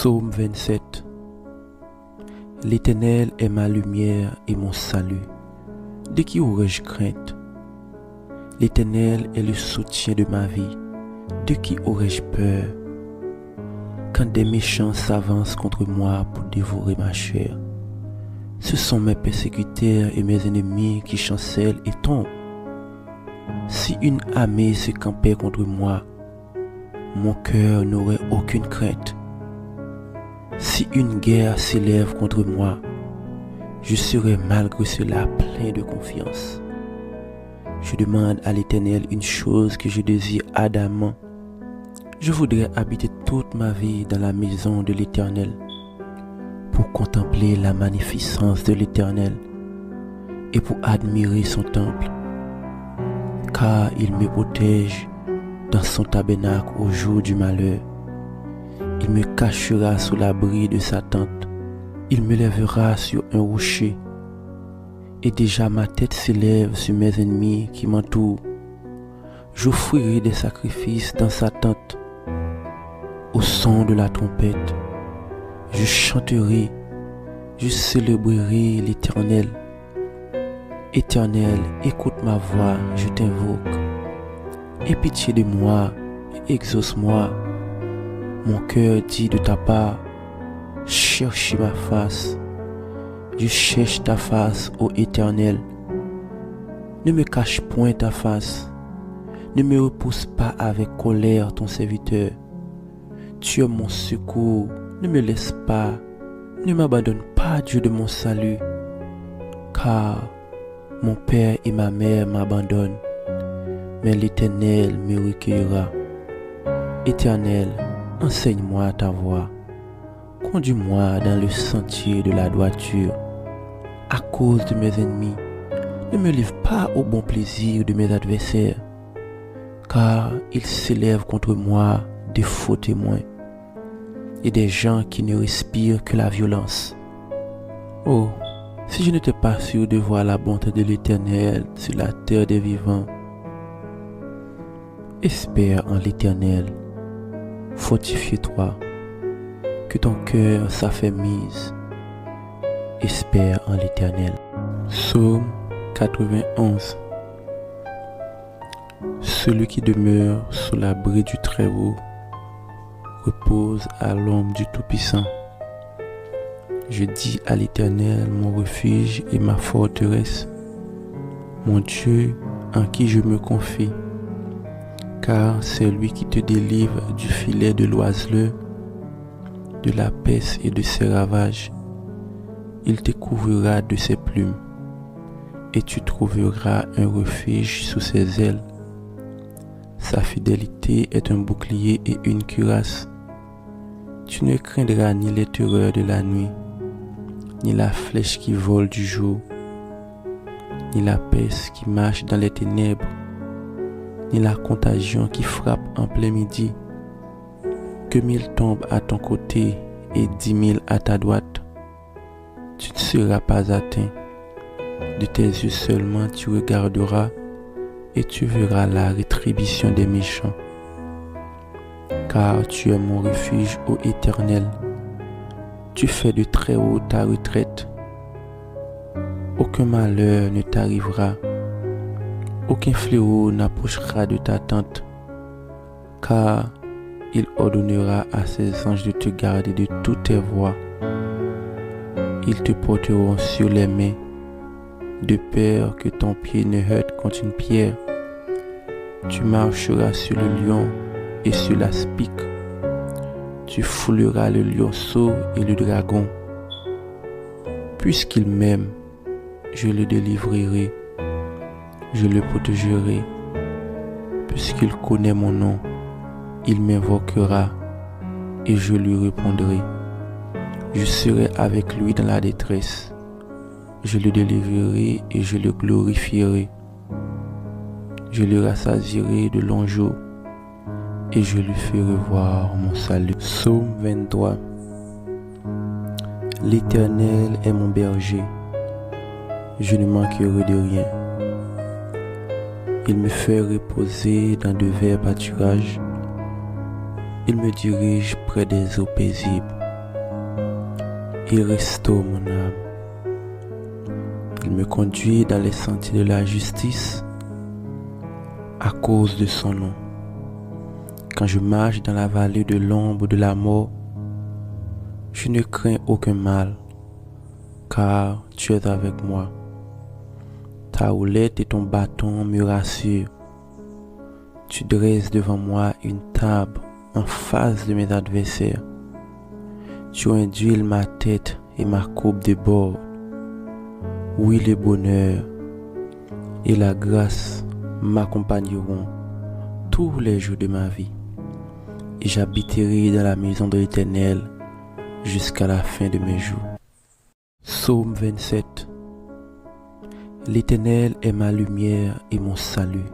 Psaume 27. L'Éternel est ma lumière et mon salut. De qui aurais-je crainte? L'Éternel est le soutien de ma vie. De qui aurais-je peur? Quand des méchants s'avancent contre moi pour dévorer ma chair, ce sont mes persécuteurs et mes ennemis qui chancellent et tombent. Si une armée se campait contre moi, mon cœur n'aurait aucune crainte. Si une guerre s'élève contre moi, je serai malgré cela plein de confiance. Je demande à l'Éternel une chose que je désire ardemment. Je voudrais habiter toute ma vie dans la maison de l'Éternel pour contempler la magnificence de l'Éternel et pour admirer son temple, car il me protège dans son tabernacle au jour du malheur. Il me cachera sous l'abri de sa tente. Il me lèvera sur un rocher. Et déjà ma tête s'élève sur mes ennemis qui m'entourent. J'offrirai des sacrifices dans sa tente. Au son de la trompette, je chanterai, je célébrerai l'Éternel. Éternel, écoute ma voix, je t'invoque. Aie pitié de moi et exauce-moi. Mon cœur dit de ta part, cherchez ma face. Je cherche ta face, ô Éternel. Ne me cache point ta face. Ne me repousse pas avec colère ton serviteur. Tu es mon secours, ne me laisse pas. Ne m'abandonne pas, Dieu de mon salut. Car mon père et ma mère m'abandonnent, mais l'Éternel me recueillera. Éternel, enseigne-moi ta voie. Conduis-moi dans le sentier de la droiture. À cause de mes ennemis, ne me livre pas au bon plaisir de mes adversaires, car ils s'élèvent contre moi des faux témoins et des gens qui ne respirent que la violence. Oh, si je n'étais pas sûr de voir la bonté de l'Éternel sur la terre des vivants. Espère en l'Éternel. Fortifie-toi, que ton cœur s'affermisse. Espère en l'Éternel. Psaume 91. Celui qui demeure sous l'abri du Très-Haut repose à l'ombre du Tout-Puissant. Je dis à l'Éternel, mon refuge et ma forteresse, mon Dieu en qui je me confie. Car c'est lui qui te délivre du filet de l'oiseleur, de la peste et de ses ravages. Il te couvrira de ses plumes, et tu trouveras un refuge sous ses ailes. Sa fidélité est un bouclier et une cuirasse. Tu ne craindras ni les terreurs de la nuit, ni la flèche qui vole du jour, ni la peste qui marche dans les ténèbres, ni la contagion qui frappe en plein midi. Que 1000 tombent à ton côté et 10 000 à ta droite, tu ne seras pas atteint. De tes yeux seulement tu regarderas et tu verras la rétribution des méchants. Car tu es mon refuge, ô Éternel. Tu fais de très haut ta retraite. Aucun malheur ne t'arrivera. Aucun fléau n'approchera de ta tente, car il ordonnera à ses anges de te garder de toutes tes voies. Ils te porteront sur les mains, de peur que ton pied ne heurte contre une pierre. Tu marcheras sur le lion et sur la spique. Tu fouleras le lionceau et le dragon. Puisqu'il m'aime, je le délivrerai. Je le protégerai. Puisqu'il connaît mon nom, il m'invoquera et je lui répondrai. Je serai avec lui dans la détresse. Je le délivrerai et je le glorifierai. Je le rassasierai de longs jours et je lui ferai voir mon salut. Psaume 23. L'Éternel est mon berger. Je ne manquerai de rien. Il me fait reposer dans de verts pâturages. Il me dirige près des eaux paisibles. Il restaure mon âme. Il me conduit dans les sentiers de la justice à cause de son nom. Quand je marche dans la vallée de l'ombre de la mort, je ne crains aucun mal, car tu es avec moi. Ta houlette et ton bâton me rassurent. Tu dresses devant moi une table en face de mes adversaires. Tu induis ma tête et ma coupe déborde. Oui, le bonheur et la grâce m'accompagneront tous les jours de ma vie, et j'habiterai dans la maison de l'Éternel jusqu'à la fin de mes jours. Psaume 27. L'Éternel est ma lumière et mon salut.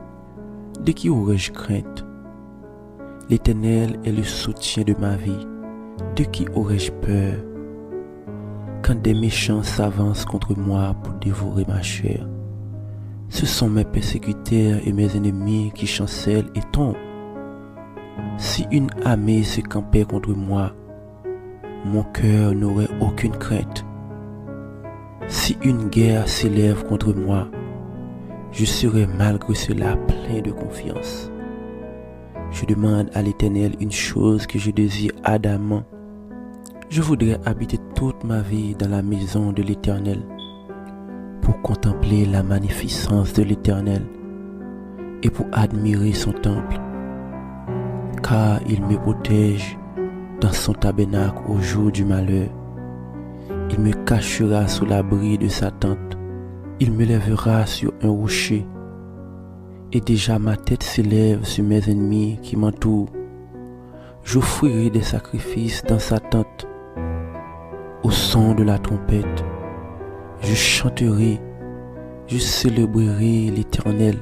De qui aurais-je crainte? L'Éternel est le soutien de ma vie. De qui aurais-je peur? Quand des méchants s'avancent contre moi pour dévorer ma chair, ce sont mes persécuteurs et mes ennemis qui chancellent et tombent. Si une armée se campait contre moi, mon cœur n'aurait aucune crainte. Si une guerre s'élève contre moi, je serai malgré cela plein de confiance. Je demande à l'Éternel une chose que je désire ardemment. Je voudrais habiter toute ma vie dans la maison de l'Éternel, pour contempler la magnificence de l'Éternel et pour admirer son temple, car il me protège dans son tabernacle au jour du malheur. Il me cachera sous l'abri de sa tente. Il me lèvera sur un rocher, et déjà ma tête s'élève sur mes ennemis qui m'entourent. J'offrirai des sacrifices dans sa tente. Au son de la trompette, je chanterai, je célébrerai l'Éternel.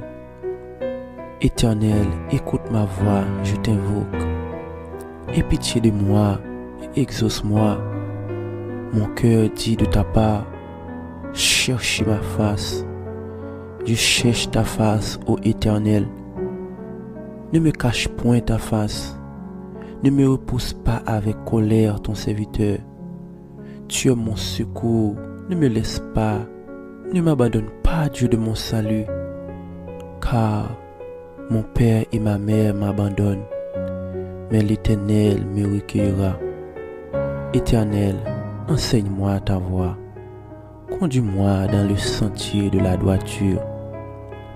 Éternel, écoute ma voix, je t'invoque. Aie pitié de moi et exauce-moi. Mon cœur dit de ta part, cherchez ma face. Je cherche ta face, ô Éternel. Ne me cache point ta face. Ne me repousse pas avec colère ton serviteur. Tu es mon secours, ne me laisse pas. Ne m'abandonne pas, Dieu de mon salut. Car mon père et ma mère m'abandonnent, mais l'Éternel me recueillera. Éternel, enseigne-moi ta voie. Conduis-moi dans le sentier de la droiture.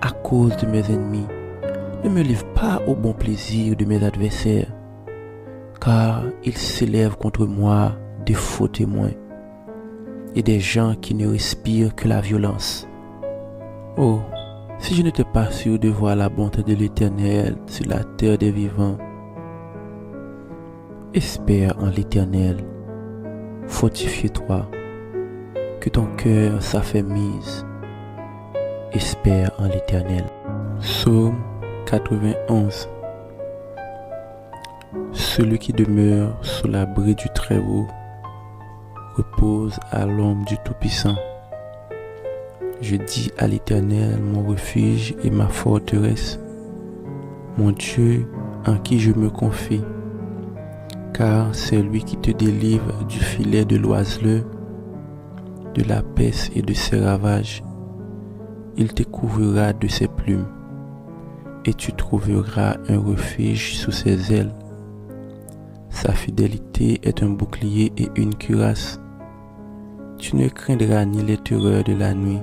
À cause de mes ennemis, ne me livre pas au bon plaisir de mes adversaires, car ils s'élèvent contre moi des faux témoins et des gens qui ne respirent que la violence. Oh, si je n'étais pas sûr de voir la bonté de l'Éternel sur la terre des vivants. Espère en l'Éternel, fortifie-toi, que ton cœur s'affermisse. Espère en l'Éternel. Psaume 91. Celui qui demeure sous l'abri du Très-Haut repose à l'ombre du Tout-Puissant. Je dis à l'Éternel, mon refuge et ma forteresse, mon Dieu en qui je me confie, car c'est lui qui te délivre du filet de l'oiseleur, de la peste et de ses ravages. Il te couvrira de ses plumes, et tu trouveras un refuge sous ses ailes. Sa fidélité est un bouclier et une cuirasse. Tu ne craindras ni les terreurs de la nuit,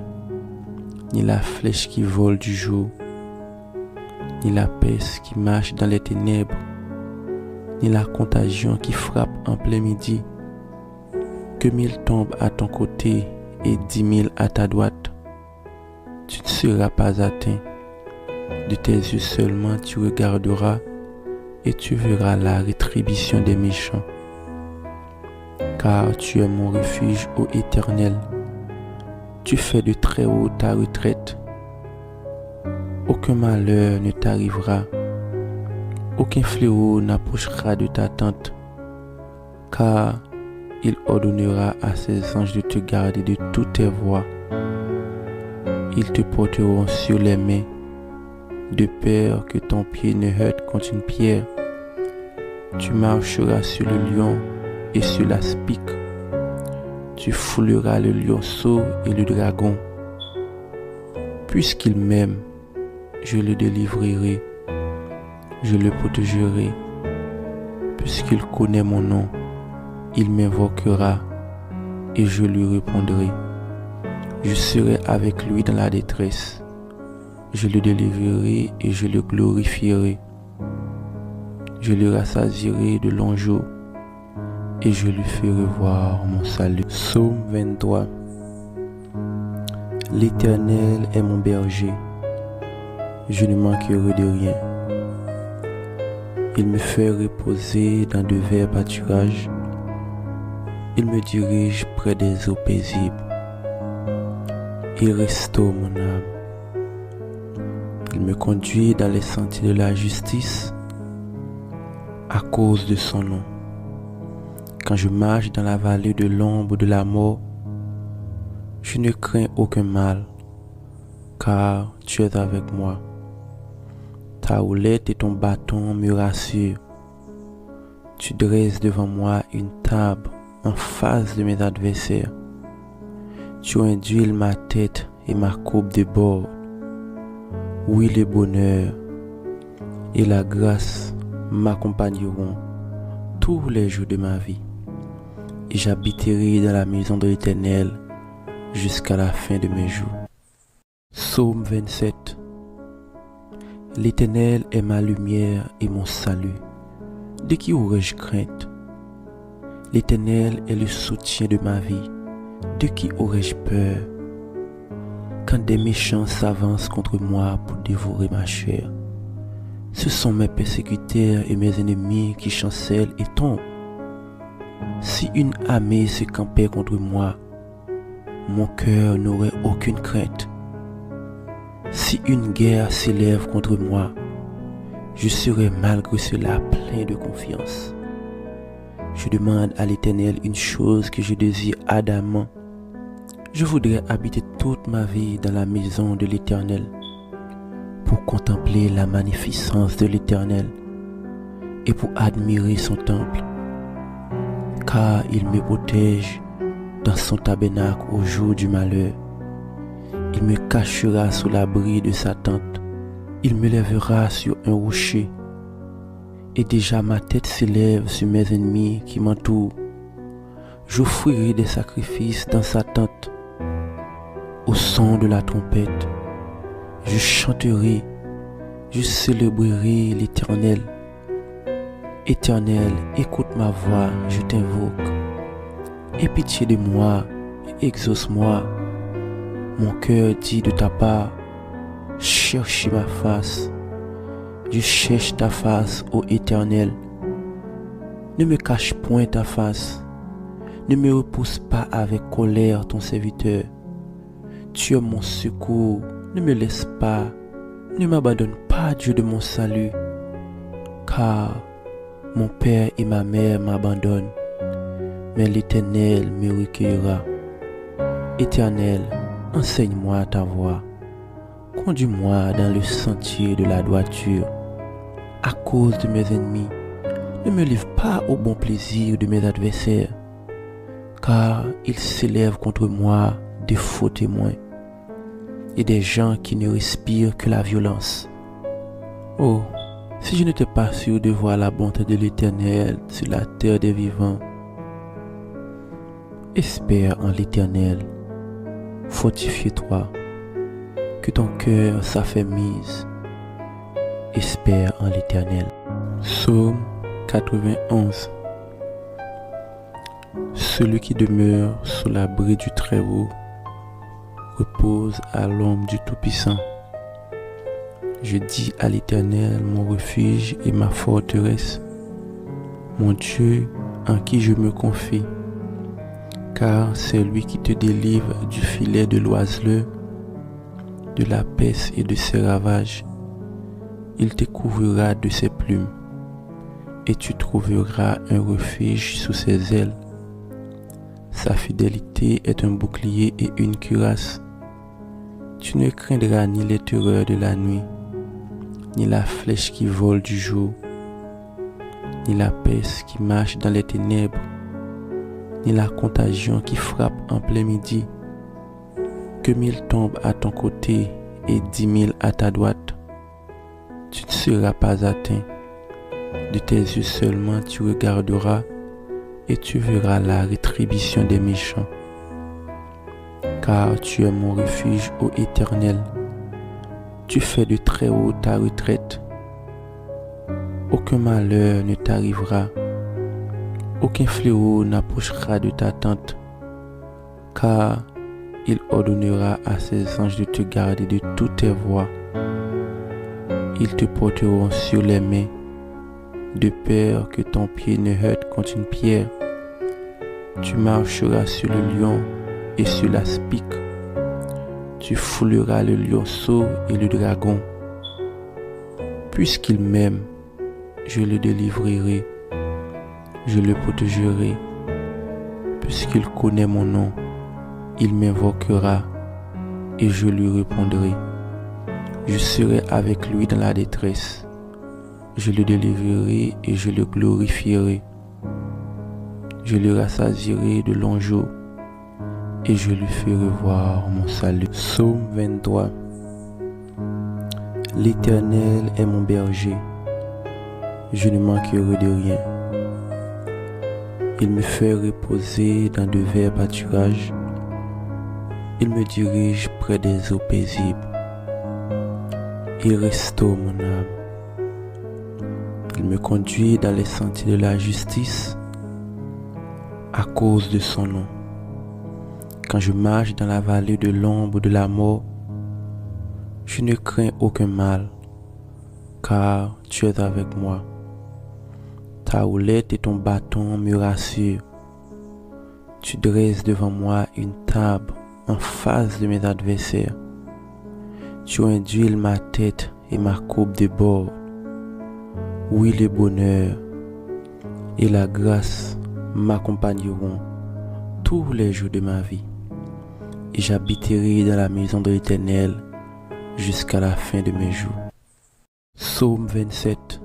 ni la flèche qui vole du jour, ni la peste qui marche dans les ténèbres, ni la contagion qui frappe en plein midi. Que 1000 tombent à ton côté et 10 000 à ta droite, tu ne seras pas atteint. De tes yeux seulement tu regarderas et tu verras la rétribution des méchants. Car tu es mon refuge, ô Éternel. Tu fais de très haut ta retraite. Aucun malheur ne t'arrivera. Aucun fléau n'approchera de ta tente. Car il ordonnera à ses anges de te garder de toutes tes voies. Ils te porteront sur les mains, de peur que ton pied ne heurte contre une pierre. Tu marcheras sur le lion et sur l'aspic. tu fouleras le lionceau et le dragon. Puisqu'il m'aime, je le délivrerai, je le protégerai. Puisqu'il connaît mon nom, il m'invoquera et je lui répondrai. Je serai avec lui dans la détresse. Je le délivrerai et je le glorifierai. Je le rassasierai de longs jours et je lui ferai voir mon salut. Psaume 23. L'Éternel est mon berger. Je ne manquerai de rien. Il me fait reposer dans de verts pâturages. Il me dirige près des eaux paisibles. Il restaure mon âme. Il me conduit dans les sentiers de la justice à cause de son nom. Quand je marche dans la vallée de l'ombre de la mort, je ne crains aucun mal, car tu es avec moi. Ta houlette et ton bâton me rassurent. Tu dresses devant moi une table en face de mes adversaires. Tu induis ma tête et ma coupe déborde. Oui, le bonheur et la grâce m'accompagneront tous les jours de ma vie, et j'habiterai dans la maison de l'Éternel jusqu'à la fin de mes jours. Psaume 27. L'Éternel est ma lumière et mon salut. De qui aurais-je crainte? L'Éternel est le soutien de ma vie. De qui aurais-je peur? Quand des méchants s'avancent contre moi pour dévorer ma chair, ce sont mes persécuteurs et mes ennemis qui chancellent et tombent. Si une armée se campait contre moi, mon cœur n'aurait aucune crainte. Si une guerre s'élève contre moi, je serai malgré cela plein de confiance. Je demande à l'Éternel une chose que je désire ardemment. Je voudrais habiter toute ma vie dans la maison de l'Éternel, pour contempler la magnificence de l'Éternel et pour admirer son temple, car il me protège dans son tabernacle au jour du malheur. Il me cachera sous l'abri de sa tente. Il me lèvera sur un rocher. Et déjà ma tête s'élève sur mes ennemis qui m'entourent. J'offrirai des sacrifices dans sa tente. Au son de la trompette, je chanterai, je célébrerai l'Éternel. Éternel, écoute ma voix, je t'invoque. Aie pitié de moi et exauce-moi. Mon cœur dit de ta part, cherchez ma face. Je cherche ta face, ô Éternel. Ne me cache point ta face. Ne me repousse pas avec colère ton serviteur. Tu es mon secours, ne me laisse pas. Ne m'abandonne pas, Dieu de mon salut. Car mon père et ma mère m'abandonnent, mais l'Éternel me recueillera. Éternel, enseigne-moi ta voie. Conduis-moi dans le sentier de la droiture. À cause de mes ennemis, ne me livre pas au bon plaisir de mes adversaires, car ils s'élèvent contre moi des faux témoins et des gens qui ne respirent que la violence. Oh, si je n'étais pas sûr de voir la bonté de l'Éternel sur la terre des vivants. Espère en l'Éternel, fortifie-toi, que ton cœur s'affermisse. Espère en l'Éternel. Psaume 91. Celui qui demeure sous l'abri du Très-Haut repose à l'ombre du Tout-Puissant. Je dis à l'Éternel, mon refuge et ma forteresse, mon Dieu en qui je me confie, car c'est lui qui te délivre du filet de l'oiseleur, de la peste et de ses ravages. Il te couvrira de ses plumes, et tu trouveras un refuge sous ses ailes. Sa fidélité est un bouclier et une cuirasse. Tu ne craindras ni les terreurs de la nuit, ni la flèche qui vole du jour, ni la peste qui marche dans les ténèbres, ni la contagion qui frappe en plein midi. Que 1000 tombent à ton côté et 10 000 à ta droite, tu ne seras pas atteint. De tes yeux seulement tu regarderas et tu verras la rétribution des méchants. Car tu es mon refuge, ô Éternel. Tu fais de très haut ta retraite. Aucun malheur ne t'arrivera. Aucun fléau n'approchera de ta tente. Car il ordonnera à ses anges de te garder de toutes tes voies. Ils te porteront sur les mains, de peur que ton pied ne heurte contre une pierre. Tu marcheras sur le lion et sur l'aspic. Tu fouleras le lionceau et le dragon. Puisqu'il m'aime, je le délivrerai, je le protégerai. Puisqu'il connaît mon nom, il m'invoquera et je lui répondrai. Je serai avec lui dans la détresse. Je le délivrerai et je le glorifierai. Je le rassasierai de longs jours et je lui ferai voir mon salut. Psaume 23. L'Éternel est mon berger. Je ne manquerai de rien. Il me fait reposer dans de verts pâturages. Il me dirige près des eaux paisibles. Il restaure mon âme. Il me conduit dans les sentiers de la justice à cause de son nom. Quand je marche dans la vallée de l'ombre de la mort, je ne crains aucun mal, car tu es avec moi. Ta houlette et ton bâton me rassurent. Tu dresses devant moi une table en face de mes adversaires. Tu induis ma tête et ma coupe déborde. Oui, le bonheur et la grâce m'accompagneront tous les jours de ma vie. Et j'habiterai dans la maison de l'Éternel jusqu'à la fin de mes jours. Psaume 27.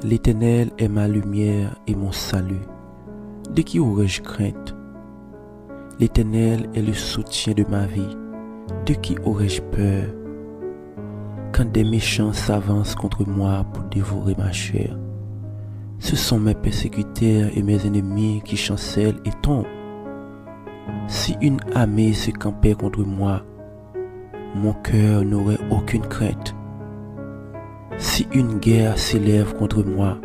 L'Éternel est ma lumière et mon salut. De qui aurais-je crainte? L'Éternel est le soutien de ma vie. De qui aurais-je peur? Quand des méchants s'avancent contre moi pour dévorer ma chair, ce sont mes persécuteurs et mes ennemis qui chancellent et tombent. Si une armée se campait contre moi, mon cœur n'aurait aucune crainte. Si une guerre s'élève contre moi,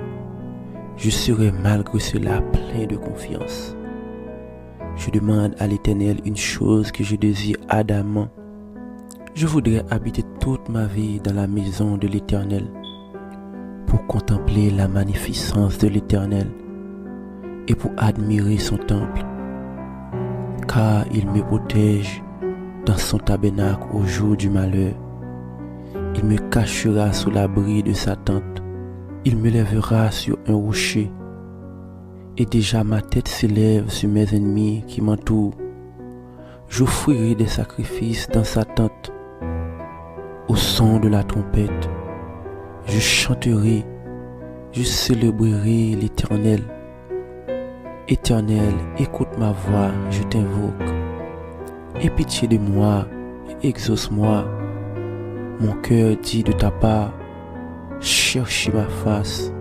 je serai malgré cela plein de confiance. Je demande à l'Éternel une chose que je désire ardemment. Je voudrais habiter toute ma vie dans la maison de l'Éternel pour contempler la magnificence de l'Éternel et pour admirer son temple. Car il me protège dans son tabernacle au jour du malheur. Il me cachera sous l'abri de sa tente. Il me lèvera sur un rocher. Et déjà ma tête s'élève sur mes ennemis qui m'entourent. J'offrirai des sacrifices dans sa tente. Au son de la trompette, je chanterai, je célébrerai l'Éternel. Éternel, écoute ma voix, je t'invoque. Aie pitié de moi et exauce-moi. Mon cœur dit de ta part, cherchez ma face.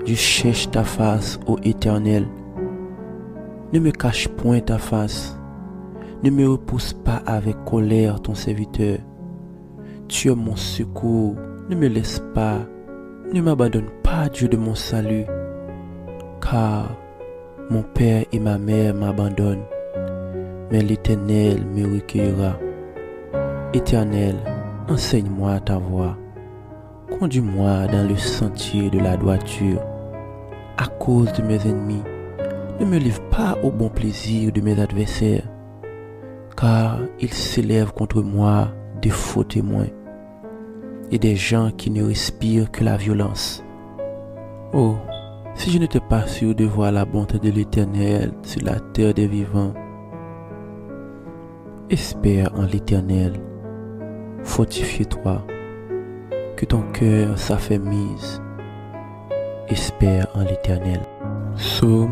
Je cherche ta face, ô Éternel. Ne me cache point ta face. Ne me repousse pas avec colère ton serviteur. Tu es mon secours, ne me laisse pas. Ne m'abandonne pas, Dieu de mon salut. Car mon père et ma mère m'abandonnent, mais l'Éternel me recueillera. Éternel, enseigne-moi ta voie. Conduis-moi dans le sentier de la droiture. À cause de mes ennemis, ne me livre pas au bon plaisir de mes adversaires, car ils s'élèvent contre moi de faux témoins et des gens qui ne respirent que la violence. Oh, si je n'étais pas sûr de voir la bonté de l'Éternel sur la terre des vivants. Espère en l'Éternel, fortifie-toi, que ton cœur s'affermisse. Espère en l'Éternel. Psaume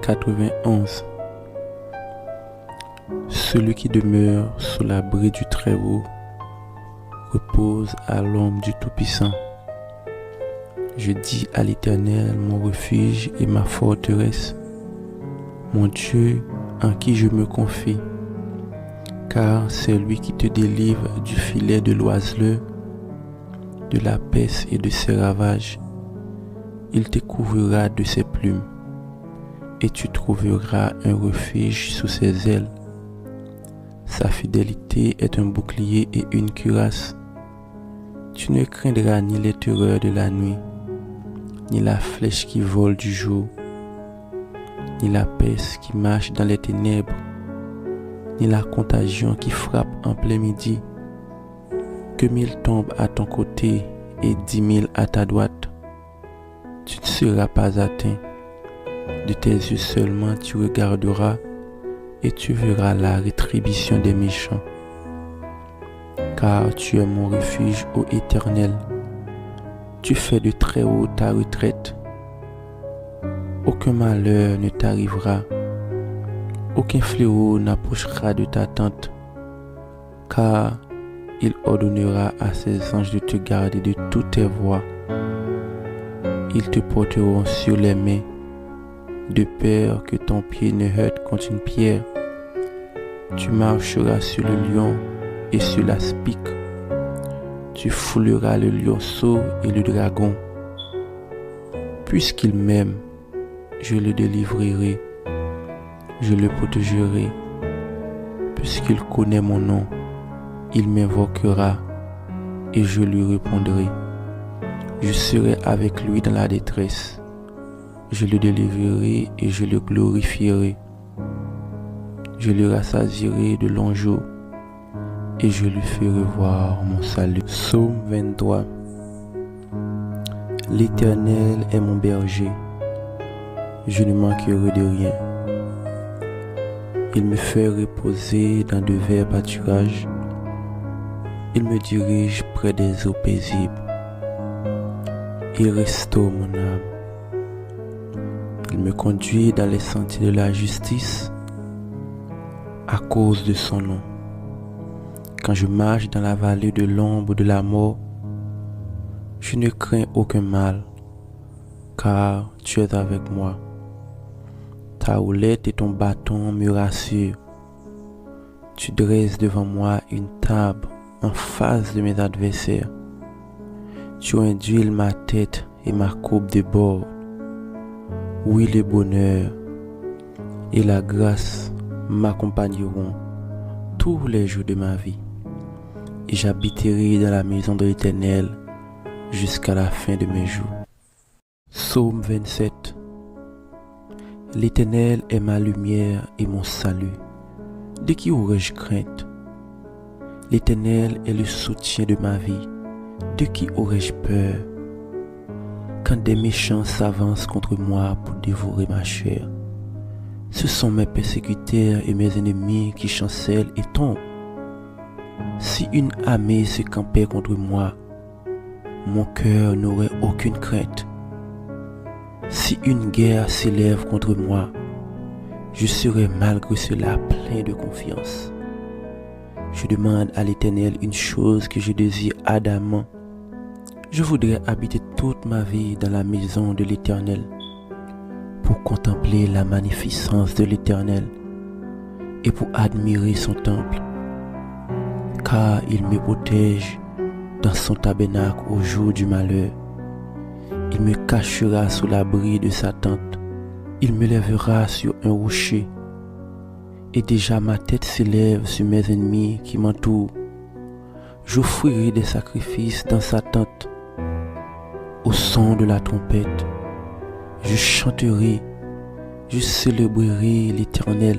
91. Celui qui demeure sous l'abri du Très-Haut repose à l'ombre du Tout-Puissant. Je dis à l'Éternel, mon refuge et ma forteresse, mon Dieu en qui je me confie, car c'est lui qui te délivre du filet de l'oiseleur, de la peste et de ses ravages. Il te couvrira de ses plumes, et tu trouveras un refuge sous ses ailes. Sa fidélité est un bouclier et une cuirasse. Tu ne craindras ni les terreurs de la nuit, ni la flèche qui vole du jour, ni la peste qui marche dans les ténèbres, ni la contagion qui frappe en plein midi. Que 1000 tombent à ton côté et 10 000 à ta droite, tu ne seras pas atteint. De tes yeux seulement tu regarderas et tu verras la rétribution des méchants. Car tu es mon refuge, ô Éternel. Tu fais de très haut ta retraite. Aucun malheur ne t'arrivera. Aucun fléau n'approchera de ta tente. Car il ordonnera à ses anges de te garder de toutes tes voies. Ils te porteront sur les mains, de peur que ton pied ne heurte contre une pierre. Tu marcheras sur le lion et sur la spique. Tu fouleras le lionceau et le dragon. Puisqu'il m'aime, je le délivrerai, je le protégerai. Puisqu'il connaît mon nom, il m'invoquera et je lui répondrai. Je serai avec lui dans la détresse. Je le délivrerai et je le glorifierai. Je le rassasierai de longs jours et je lui ferai voir mon salut. Psaume 23. L'Éternel est mon berger. Je ne manquerai de rien. Il me fait reposer dans de verts pâturages. Il me dirige près des eaux paisibles. Il restaure mon âme. Il me conduit dans les sentiers de la justice à cause de son nom. Quand je marche dans la vallée de l'ombre de la mort, je ne crains aucun mal, car tu es avec moi. Ta houlette et ton bâton me rassurent. Tu dresses devant moi une table en face de mes adversaires. Tu induis ma tête et ma coupe déborde. Oui, le bonheur et la grâce m'accompagneront tous les jours de ma vie, et j'habiterai dans la maison de l'Éternel jusqu'à la fin de mes jours. Psaume 27. L'Éternel est ma lumière et mon salut. De qui aurais-je crainte? L'Éternel est le soutien de ma vie. De qui aurais-je peur? Quand des méchants s'avancent contre moi pour dévorer ma chair, ce sont mes persécuteurs et mes ennemis qui chancellent et tombent. Si une armée se campait contre moi, mon cœur n'aurait aucune crainte. Si une guerre s'élève contre moi, je serai malgré cela plein de confiance. Je demande à l'Éternel une chose que je désire ardemment. Je voudrais habiter toute ma vie dans la maison de l'Éternel, pour contempler la magnificence de l'Éternel et pour admirer son temple, car il me protège dans son tabernacle au jour du malheur. Il me cachera sous l'abri de sa tente. Il me lèvera sur un rocher, et déjà ma tête s'élève sur mes ennemis qui m'entourent. J'offrirai des sacrifices dans sa tente. Au son de la trompette, je chanterai, je célébrerai l'Éternel.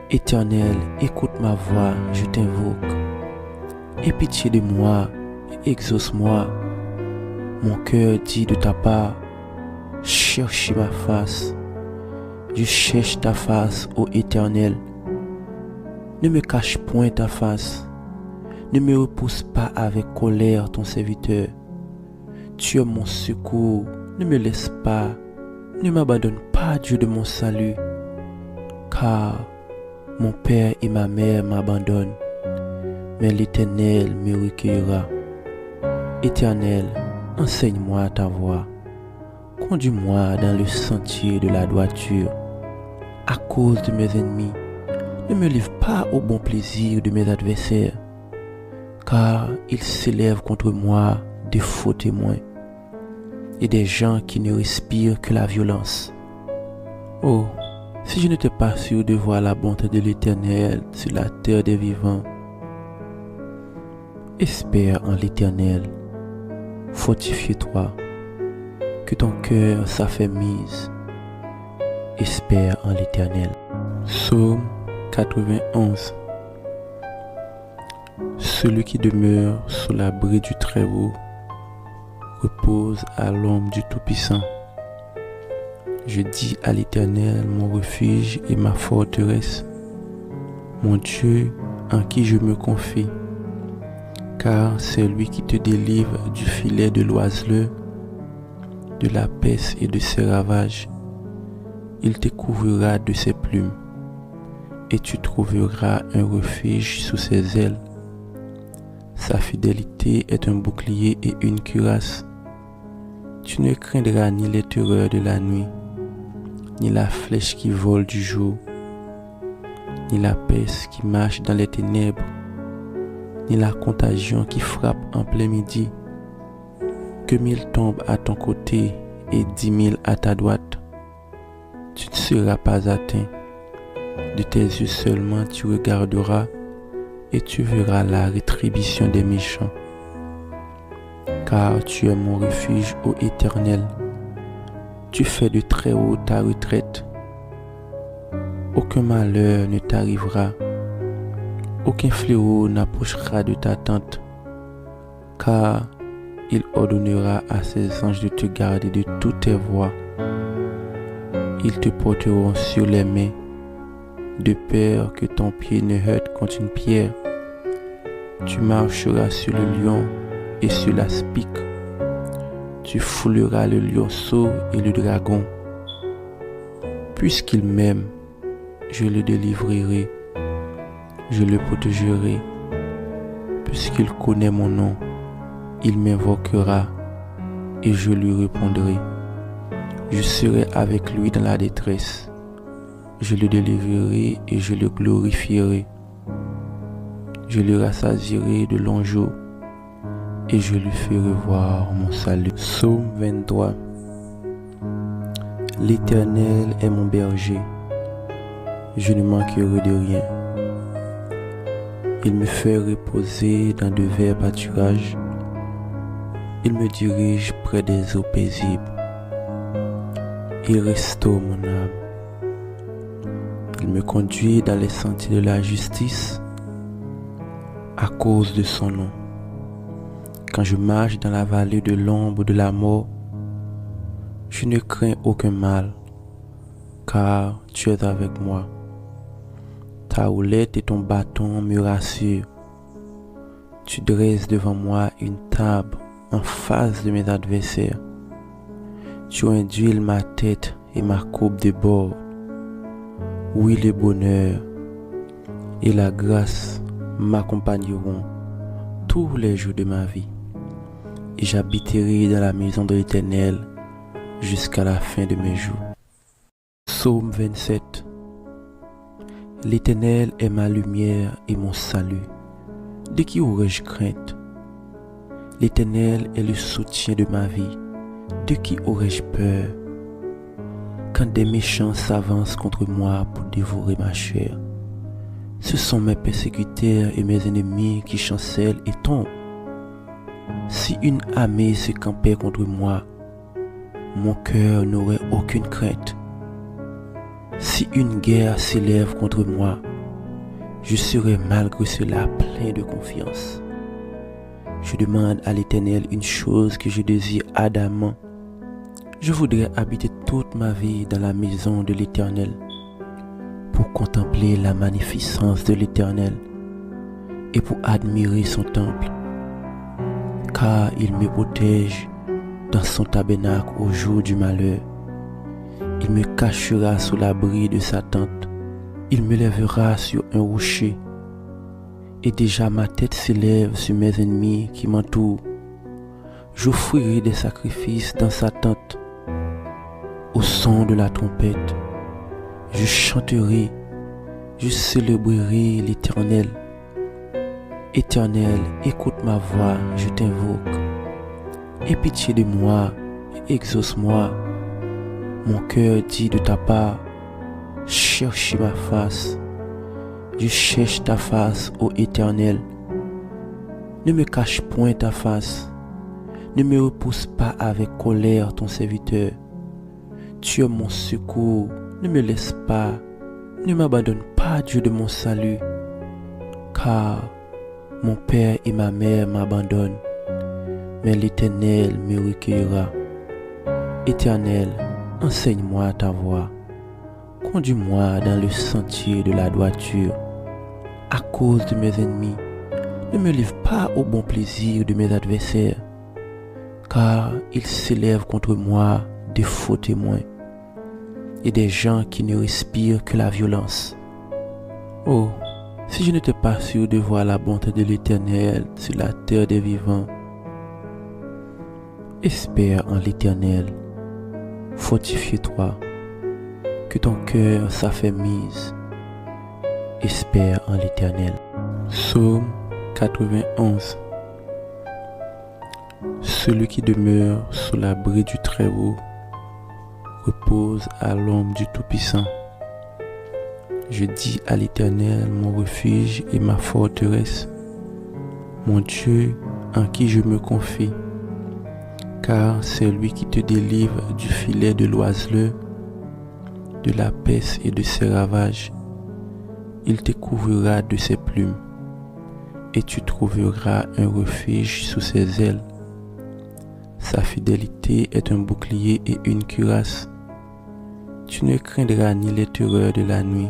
Éternel, écoute ma voix, je t'invoque. Aie pitié de moi et exauce-moi. Mon cœur dit de ta part, cherchez ma face. Je cherche ta face, ô Éternel. Ne me cache point ta face. Ne me repousse pas avec colère ton serviteur. Tu es mon secours, ne me laisse pas, Ne m'abandonne pas, Dieu de mon salut, car mon père et ma mère m'abandonnent, mais l'Éternel me recueillera. Éternel, enseigne-moi ta voie. Conduis-moi dans le sentier de la droiture. À cause de mes ennemis, ne me livre pas au bon plaisir de mes adversaires, car ils s'élèvent contre moi des faux témoins et des gens qui ne respirent que la violence. Oh, si je n'étais pas sûr de voir la bonté de l'Éternel sur la terre des vivants. Espère en l'Éternel, fortifie-toi, que ton cœur s'affermisse. Espère en l'Éternel. Psaume 91. Celui qui demeure sous l'abri du Très-Haut repose à l'ombre du Tout-Puissant. Je dis à l'Éternel, mon refuge et ma forteresse, mon Dieu en qui je me confie, car c'est lui qui te délivre du filet de l'oiseleur, de la peste et de ses ravages. Il te couvrira de ses plumes, et tu trouveras un refuge sous ses ailes. Sa fidélité est un bouclier et une cuirasse. Tu ne craindras ni les terreurs de la nuit, ni la flèche qui vole du jour, ni la peste qui marche dans les ténèbres, ni la contagion qui frappe en plein midi. Que 1000 tombent à ton côté et 10 000 à ta droite, tu ne seras pas atteint. De tes yeux seulement tu regarderas et tu verras la rétribution des méchants. Car tu es mon refuge, ô Éternel. Tu fais de très haut ta retraite. Aucun malheur ne t'arrivera. Aucun fléau n'approchera de ta tente. Car il ordonnera à ses anges de te garder de toutes tes voies. Ils te porteront sur les mains, de peur que ton pied ne heurte contre une pierre. Tu marcheras sur le lion et sur l'aspic. Tu fouleras le lionceau et le dragon. Puisqu'il m'aime, je le délivrerai, je le protégerai. Puisqu'il connaît mon nom, il m'invoquera et je lui répondrai. Je serai avec lui dans la détresse. Je le délivrerai et je le glorifierai. Je le rassasierai de longs jours et je lui ferai voir mon salut. Psaume 23. L'Éternel est mon berger. Je ne manquerai de rien. Il me fait reposer dans de verts pâturages. Il me dirige près des eaux paisibles. Il restaure mon âme. Il me conduit dans les sentiers de la justice à cause de son nom. Quand je marche dans la vallée de l'ombre de la mort, je ne crains aucun mal, car tu es avec moi. Ta houlette et ton bâton me rassurent. Tu dresses devant moi une table en face de mes adversaires. Tu induis ma tête et ma coupe déborde. Oui, le bonheur et la grâce m'accompagneront tous les jours de ma vie, et j'habiterai dans la maison de l'Éternel jusqu'à la fin de mes jours. Psaume 27. L'Éternel est ma lumière et mon salut. De qui aurais-je crainte? L'Éternel est le soutien de ma vie. De qui aurais-je peur? Quand des méchants s'avancent contre moi pour dévorer ma chair, ce sont mes persécuteurs et mes ennemis qui chancellent et tombent. Si une armée se campait contre moi, mon cœur n'aurait aucune crainte. Si une guerre s'élève contre moi, je serai malgré cela plein de confiance. Je demande à l'Éternel une chose que je désire ardemment. Je voudrais habiter toute ma vie dans la maison de l'Éternel pour contempler la magnificence de l'Éternel et pour admirer son temple, car il me protège dans son tabernacle au jour du malheur. Il me cachera sous l'abri de sa tente. Il me lèvera sur un rocher. Et déjà ma tête s'élève sur mes ennemis qui m'entourent. J'offrirai des sacrifices dans sa tente. Au son de la trompette, je chanterai, je célébrerai l'Éternel. Éternel, écoute ma voix, je t'invoque. Aie pitié de moi, exauce-moi. Mon cœur dit de ta part, cherchez ma face. Je cherche ta face, ô Éternel. Ne me cache point ta face. Ne me repousse pas avec colère ton serviteur. Tu es mon secours, ne me laisse pas. Ne m'abandonne pas, Dieu de mon salut. Car mon père et ma mère m'abandonnent, mais l'Éternel me recueillera. Éternel, enseigne-moi ta voie. Conduis-moi dans le sentier de la droiture. À cause de mes ennemis, ne me livre pas au bon plaisir de mes adversaires, car ils s'élèvent contre moi des faux témoins et des gens qui ne respirent que la violence. Oh, si je n'étais pas sûr de voir la bonté de l'Éternel sur la terre des vivants. Espère en l'Éternel, fortifie-toi, que ton cœur s'affermisse. Espère en l'Éternel. Psaume 91. Celui qui demeure sous l'abri du Très-Haut repose à l'ombre du Tout-Puissant. Je dis à l'Éternel, mon refuge et ma forteresse, mon Dieu en qui je me confie, car c'est lui qui te délivre du filet de l'oiseleur, de la peste et de ses ravages. Il te couvrira de ses plumes, et tu trouveras un refuge sous ses ailes. Sa fidélité est un bouclier et une cuirasse. Tu ne craindras ni les terreurs de la nuit,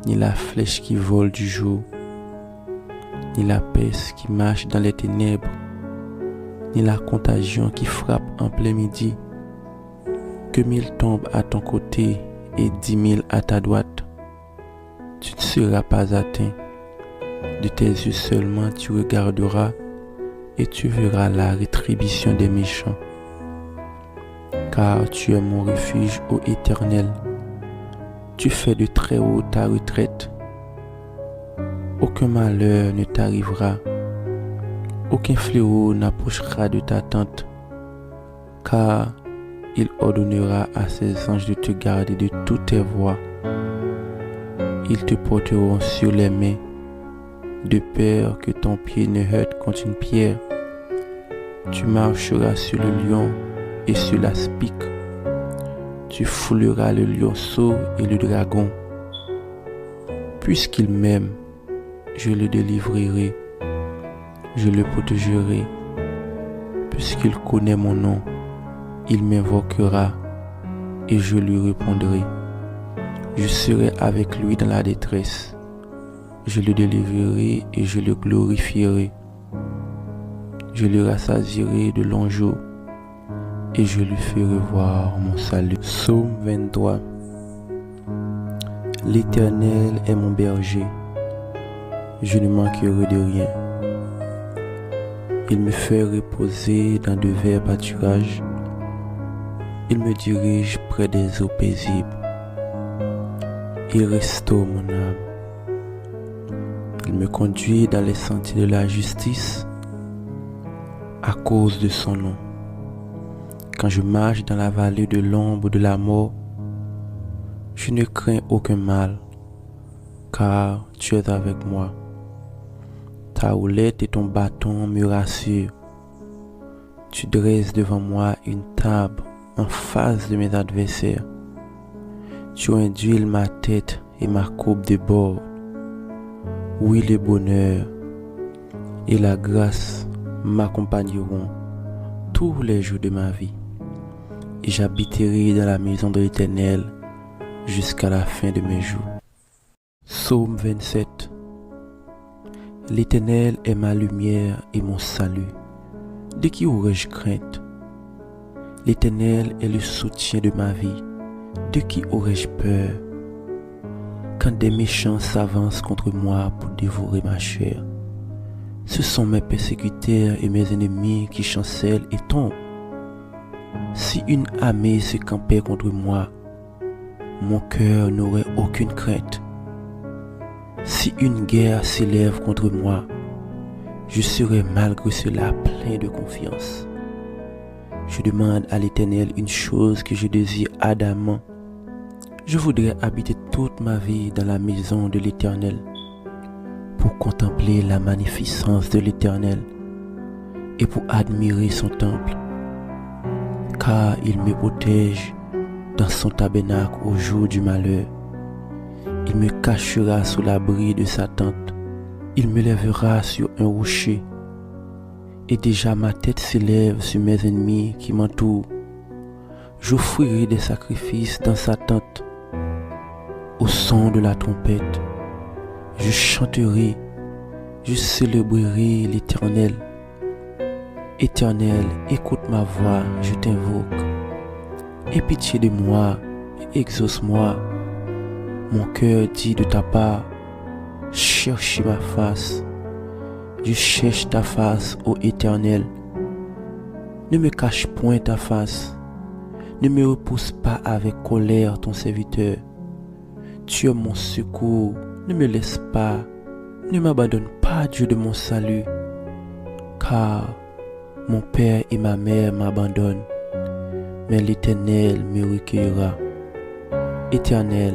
ni la flèche qui vole du jour, ni la peste qui marche dans les ténèbres, ni la contagion qui frappe en plein midi. Que 1000 tombent à ton côté et 10 000 à ta droite, tu ne seras pas atteint. De tes yeux seulement tu regarderas et tu verras la rétribution des méchants. Car tu es mon refuge, ô Éternel. Tu fais de très haut ta retraite. Aucun malheur ne t'arrivera. Aucun fléau n'approchera de ta tente. Car il ordonnera à ses anges de te garder de toutes tes voies. Ils te porteront sur les mains, de peur que ton pied ne heurte contre une pierre. Tu marcheras sur le lion et sur l'aspic. Tu fouleras le lionceau et le dragon. Puisqu'il m'aime, je le délivrerai, je le protégerai. Puisqu'il connaît mon nom, il m'invoquera et je lui répondrai. Je serai avec lui dans la détresse. Je le délivrerai et je le glorifierai. Je le rassasierai de longs jours et je lui ferai voir mon salut. Psaume 23. L'Éternel est mon berger. Je ne manquerai de rien. Il me fait reposer dans de verts pâturages. Il me dirige près des eaux paisibles. Il restaure mon âme. Il me conduit dans les sentiers de la justice à cause de son nom. Quand je marche dans la vallée de l'ombre de la mort, je ne crains aucun mal, car tu es avec moi. Ta houlette et ton bâton me rassurent. Tu dresses devant moi une table en face de mes adversaires. Tu induis ma tête et ma coupe déborde. Oui, le bonheur et la grâce m'accompagneront tous les jours de ma vie. Et j'habiterai dans la maison de l'Éternel jusqu'à la fin de mes jours. Psaume 27. L'Éternel est ma lumière et mon salut. De qui aurais-je crainte? L'Éternel est le soutien de ma vie. De qui aurais-je peur quand des méchants s'avancent contre moi pour dévorer ma chair? Ce sont mes persécuteurs et mes ennemis qui chancellent et tombent. Si une armée se campait contre moi, mon cœur n'aurait aucune crainte. Si une guerre s'élève contre moi, je serai malgré cela plein de confiance. Je demande à l'Éternel une chose que je désire ardemment. Je voudrais habiter toute ma vie dans la maison de l'Éternel pour contempler la magnificence de l'Éternel et pour admirer son temple, car il me protège dans son tabernacle au jour du malheur. Il me cachera sous l'abri de sa tente. Il me lèvera sur un rocher. Et déjà ma tête s'élève sur mes ennemis qui m'entourent. J'offrirai des sacrifices dans sa tente. Au son de la trompette, je chanterai, je célébrerai l'Éternel. Éternel, écoute ma voix, je t'invoque. Aie pitié de moi et exauce-moi. Mon cœur dit de ta part, cherchez ma face. Je cherche ta face, ô Éternel. Ne me cache point ta face. Ne me repousse pas avec colère ton serviteur. Tu es mon secours, ne me laisse pas. Ne m'abandonne pas, Dieu de mon salut. Car mon père et ma mère m'abandonnent, mais l'Éternel me recueillera. Éternel,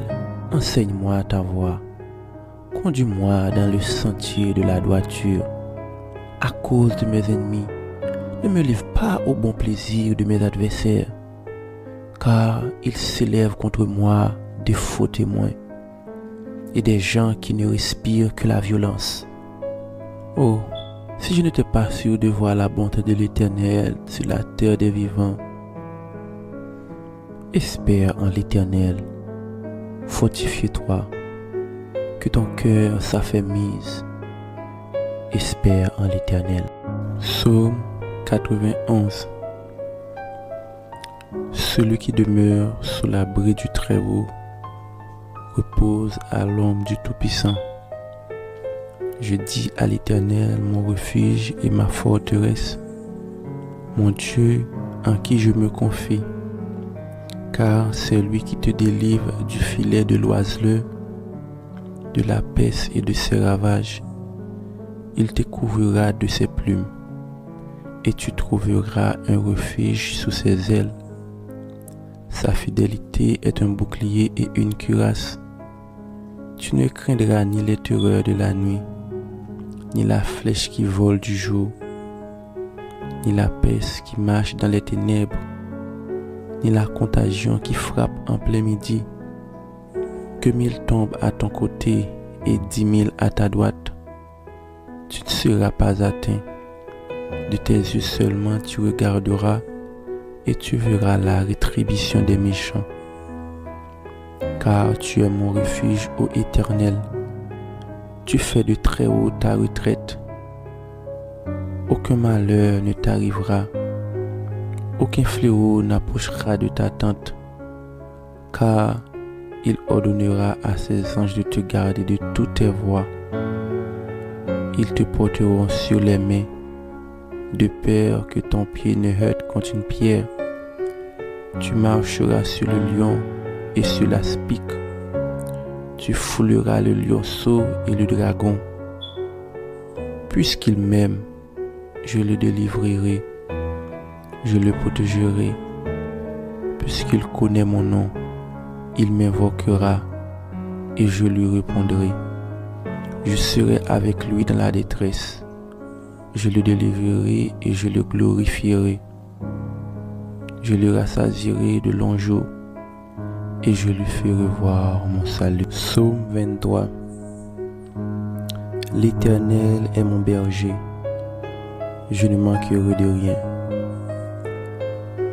enseigne-moi ta voie. Conduis-moi dans le sentier de la droiture. À cause de mes ennemis, ne me livre pas au bon plaisir de mes adversaires, car ils s'élèvent contre moi de faux témoins et des gens qui ne respirent que la violence. Oh, si je n'étais pas sûr de voir la bonté de l'Éternel sur la terre des vivants. Espère en l'Éternel, fortifie-toi, que ton cœur s'affermisse. Espère en l'Éternel. Psaume 91. Celui qui demeure sous l'abri du Très-Haut repose à l'ombre du Tout-Puissant. Je dis à l'Éternel, mon refuge et ma forteresse, mon Dieu en qui je me confie, car c'est lui qui te délivre du filet de l'oiseleur, de la peste et de ses ravages. Il te couvrira de ses plumes, et tu trouveras un refuge sous ses ailes. Sa fidélité est un bouclier et une cuirasse. Tu ne craindras ni les terreurs de la nuit, ni la flèche qui vole du jour, ni la peste qui marche dans les ténèbres, ni la contagion qui frappe en plein midi. Que 1000 tombent à ton côté et 10 000 à ta droite, tu ne seras pas atteint. De tes yeux seulement tu regarderas et tu verras la rétribution des méchants. Car tu es mon refuge, ô Éternel. Tu fais de très haut ta retraite. Aucun malheur ne t'arrivera. Aucun fléau n'approchera de ta tente. Car il ordonnera à ses anges de te garder de toutes tes voies. Ils te porteront sur les mains, de peur que ton pied ne heurte contre une pierre. Tu marcheras sur le lion et sur la spique. Tu fouleras le lionceau et le dragon. Puisqu'il m'aime, je le délivrerai, je le protégerai. Puisqu'il connaît mon nom, il m'invoquera et je lui répondrai. Je serai avec lui dans la détresse. Je le délivrerai et je le glorifierai. Je le rassasierai de longs jours et je lui ferai voir mon salut. Psaume 23. L'Éternel est mon berger. Je ne manquerai de rien.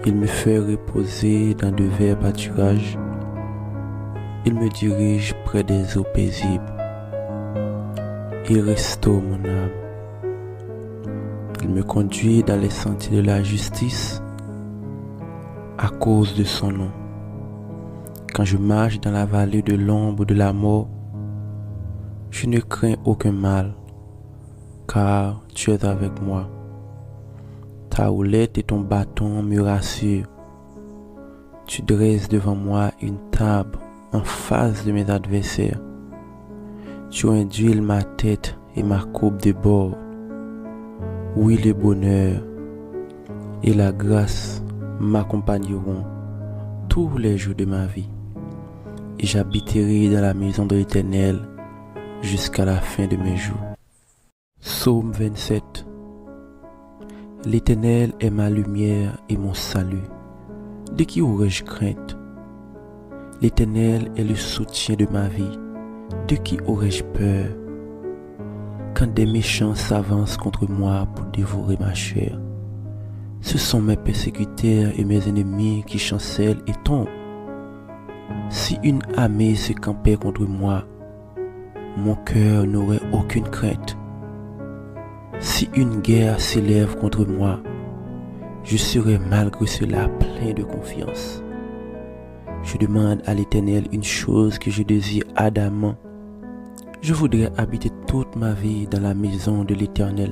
Il me fait reposer dans de verts pâturages. Il me dirige près des eaux paisibles. Il restaure mon âme. Il me conduit dans les sentiers de la justice à cause de son nom. Quand je marche dans la vallée de l'ombre de la mort, je ne crains aucun mal, car tu es avec moi. Ta houlette et ton bâton me rassurent. Tu dresses devant moi une table en face de mes adversaires. Tu induis ma tête et ma coupe déborde. Oui, le bonheur et la grâce m'accompagneront tous les jours de ma vie, et j'habiterai dans la maison de l'Éternel jusqu'à la fin de mes jours. Psaume 27. L'Éternel est ma lumière et mon salut. De qui aurais-je crainte? L'Éternel est le soutien de ma vie. De qui aurais-je peur? Quand des méchants s'avancent contre moi pour dévorer ma chair, ce sont mes persécuteurs et mes ennemis qui chancellent et tombent. Si une armée se campait contre moi, mon cœur n'aurait aucune crainte. Si une guerre s'élève contre moi, je serai malgré cela plein de confiance. Je demande à l'Éternel une chose que je désire ardemment. Je voudrais habiter toute ma vie dans la maison de l'Éternel,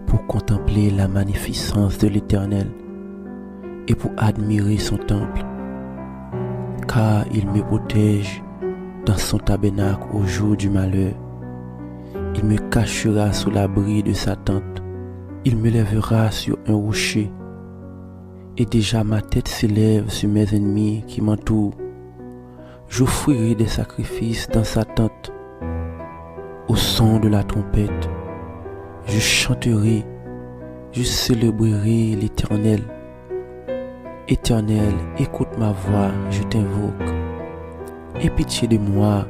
pour contempler la magnificence de l'Éternel et pour admirer son temple, car il me protège dans son tabernacle au jour du malheur. Il me cachera sous l'abri de sa tente. Il me lèvera sur un rocher. Et déjà ma tête s'élève sur mes ennemis qui m'entourent. J'offrirai des sacrifices dans sa tente. Au son de la trompette, je chanterai, je célébrerai l'Éternel. Éternel, écoute ma voix, je t'invoque. Aie pitié de moi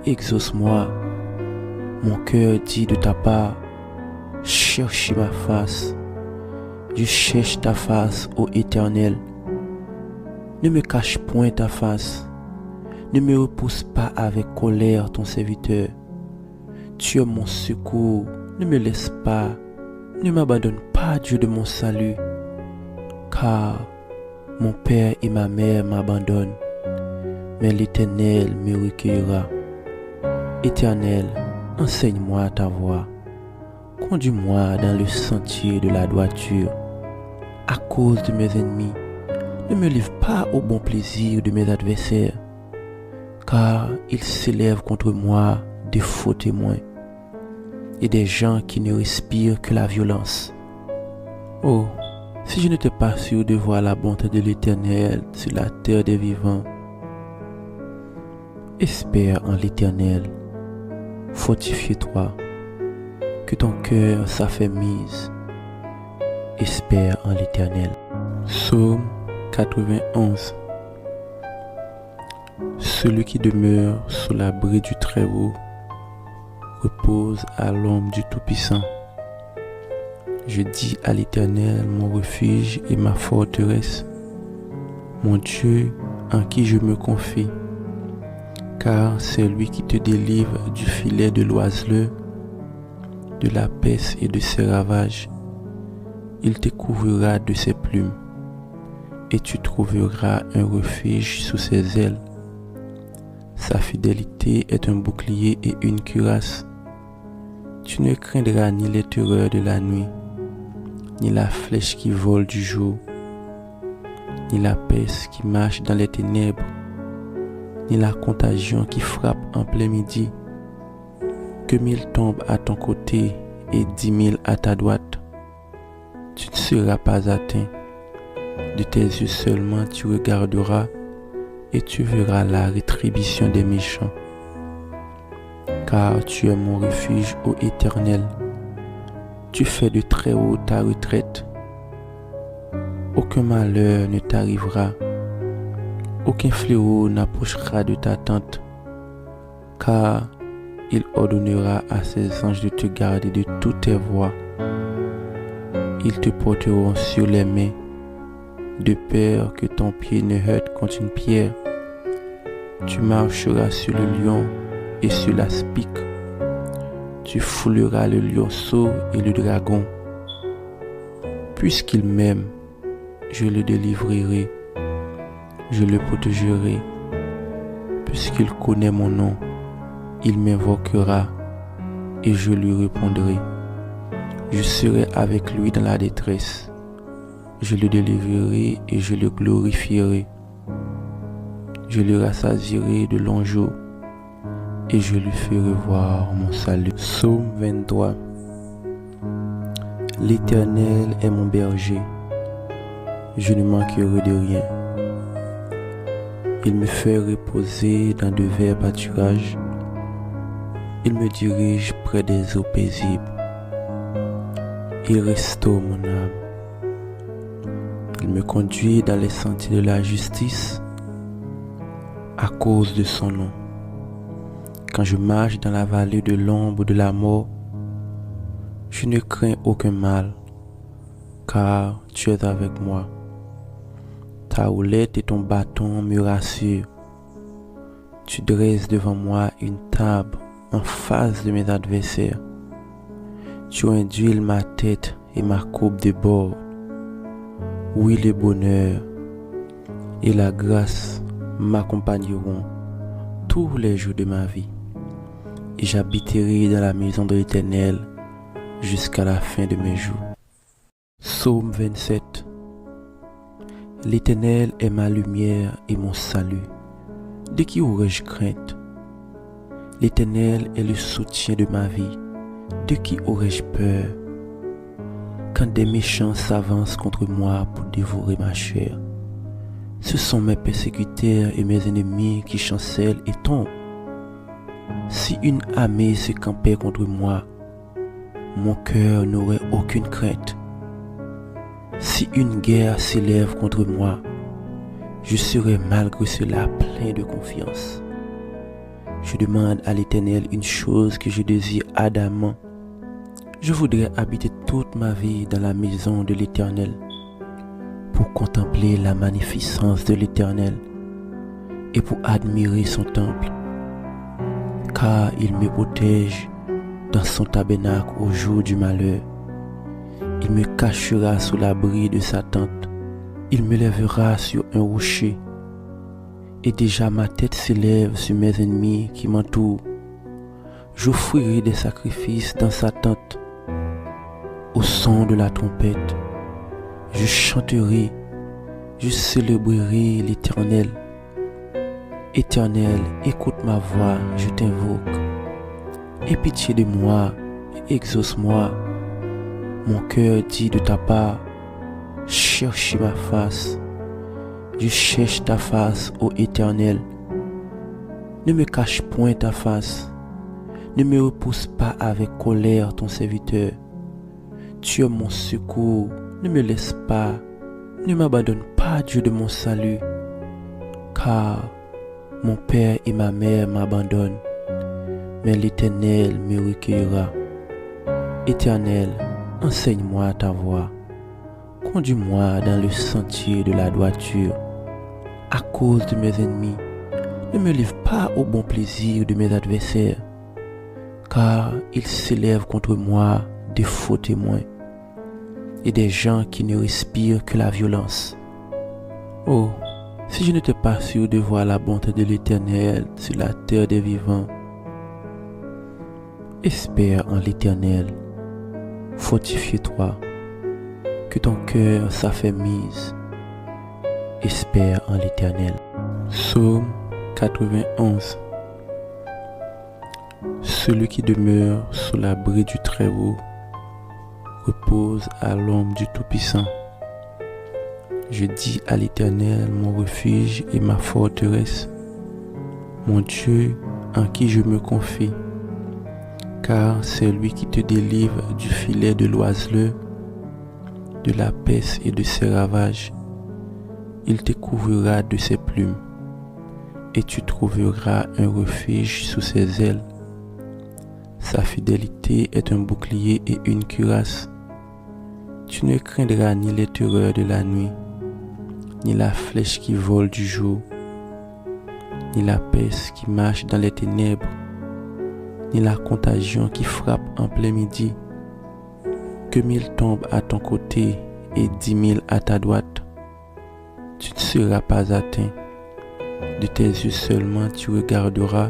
et exauce-moi. Mon cœur dit de ta part, cherchez ma face. Je cherche ta face, ô Éternel. Ne me cache point ta face. Ne me repousse pas avec colère ton serviteur. Tu es mon secours, ne me laisse pas. Ne m'abandonne pas, Dieu de mon salut. Car mon père et ma mère m'abandonnent, mais l'Éternel me recueillera. Éternel, enseigne-moi ta voie. Conduis-moi dans le sentier de la droiture. À cause de mes ennemis, ne me livre pas au bon plaisir de mes adversaires, car ils s'élèvent contre moi des faux témoins et des gens qui ne respirent que la violence. Oh, si je n'étais pas sûr de voir la bonté de l'Éternel sur la terre des vivants. Espère en l'Éternel, fortifie-toi, que ton cœur s'affermisse. Espère en l'Éternel. Psaume 91. Celui qui demeure sous l'abri du Très-Haut repose à l'ombre du Tout-Puissant. Je dis à l'Éternel, mon refuge et ma forteresse, mon Dieu en qui je me confie, car c'est lui qui te délivre du filet de l'oiseleur, de la peste et de ses ravages. Il te couvrira de ses plumes, et tu trouveras un refuge sous ses ailes. Sa fidélité est un bouclier et une cuirasse. Tu ne craindras ni les terreurs de la nuit, ni la flèche qui vole du jour, ni la peste qui marche dans les ténèbres, ni la contagion qui frappe en plein midi. Que 1000 tombent à ton côté et 10 000 à ta droite, tu ne seras pas atteint. De tes yeux seulement tu regarderas et tu verras la rétribution des méchants. Car tu es mon refuge, ô Éternel. Tu fais de très haut ta retraite. Aucun malheur ne t'arrivera. Aucun fléau n'approchera de ta tente. Car il ordonnera à ses anges de te garder de toutes tes voies. Ils te porteront sur les mains, de peur que ton pied ne heurte contre une pierre. Tu marcheras sur le lion et sur l'aspic. Tu fouleras le lionceau et le dragon. Puisqu'il m'aime, je le délivrerai, je le protégerai puisqu'il connaît mon nom, il m'invoquera et je lui répondrai. Je serai avec lui dans la détresse. Je le délivrerai et je le glorifierai. Je le rassasierai de longs jours et je lui ferai voir mon salut. Psaume 23. L'Éternel est mon berger. Je ne manquerai de rien. Il me fait reposer dans de verts pâturages. Il me dirige près des eaux paisibles. Il restaure mon âme. Il me conduit dans les sentiers de la justice à cause de son nom. Quand je marche dans la vallée de l'ombre de la mort, je ne crains aucun mal, car tu es avec moi. Ta houlette et ton bâton me rassurent. Tu dresses devant moi une table en face de mes adversaires. Tu induis ma tête et ma coupe déborde. Oui, le bonheur et la grâce m'accompagneront tous les jours de ma vie, et j'habiterai dans la maison de l'Éternel jusqu'à la fin de mes jours. Psaume 27. L'Éternel est ma lumière et mon salut. De qui aurais-je crainte? L'Éternel est le soutien de ma vie. De qui aurais-je peur? Quand des méchants s'avancent contre moi pour dévorer ma chair, ce sont mes persécuteurs et mes ennemis qui chancellent et tombent. Si une armée se campait contre moi, mon cœur n'aurait aucune crainte. Si une guerre s'élève contre moi, je serai malgré cela plein de confiance. Je demande à l'Éternel une chose que je désire ardemment. Je voudrais habiter toute ma vie dans la maison de l'Éternel, pour contempler la magnificence de l'Éternel et pour admirer son temple, car il me protège dans son tabernacle au jour du malheur. Il me cachera sous l'abri de sa tente. Il me lèvera sur un rocher. Et déjà ma tête s'élève sur mes ennemis qui m'entourent. J'offrirai des sacrifices dans sa tente. Au son de la trompette, je chanterai, je célébrerai l'Éternel. Éternel, écoute ma voix, je t'invoque. Aie pitié de moi et exauce-moi. Mon cœur dit de ta part, cherchez ma face. Je cherche ta face, ô Éternel. Ne me cache point ta face. Ne me repousse pas avec colère ton serviteur. Tu es mon secours, ne me laisse pas. Ne m'abandonne pas, Dieu de mon salut. Car mon père et ma mère m'abandonnent, mais l'Éternel me recueillera. Éternel, enseigne-moi ta voie. Conduis-moi dans le sentier de la droiture. À cause de mes ennemis, ne me livre pas au bon plaisir de mes adversaires, car ils s'élèvent contre moi des faux témoins et des gens qui ne respirent que la violence. Oh, si je n'étais pas sûr de voir la bonté de l'Éternel sur la terre des vivants. Espère en l'Éternel, fortifie-toi, que ton cœur s'affermisse. Espère en l'Éternel. Psaume 91. Celui qui demeure sous l'abri du Très-Haut repose à l'ombre du Tout-Puissant. Je dis à l'Éternel, mon refuge et ma forteresse, mon Dieu en qui je me confie, car c'est lui qui te délivre du filet de l'oiseleur, de la peste et de ses ravages. Il te couvrira de ses plumes, et tu trouveras un refuge sous ses ailes. Sa fidélité est un bouclier et une cuirasse. Tu ne craindras ni les terreurs de la nuit, ni la flèche qui vole du jour, ni la peste qui marche dans les ténèbres, ni la contagion qui frappe en plein midi. Que 1000 tombent à ton côté et 10 000 à ta droite, tu ne seras pas atteint. De tes yeux seulement tu regarderas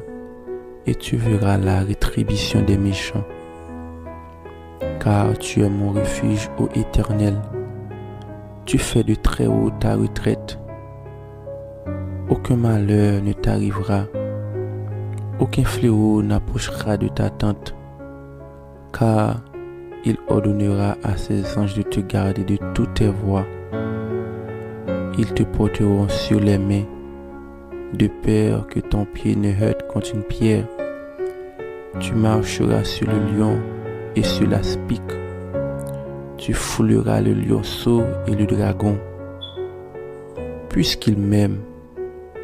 et tu verras la rétribution des méchants. Car tu es mon refuge, ô Éternel. Tu fais de très haut ta retraite. Aucun malheur ne t'arrivera. Aucun fléau n'approchera de ta tente. Car il ordonnera à ses anges de te garder de toutes tes voies. Ils te porteront sur les mains, de peur que ton pied ne heurte contre une pierre. Tu marcheras sur le lion et sur l'aspic. Tu fouleras le lionceau et le dragon. Puisqu'il m'aime,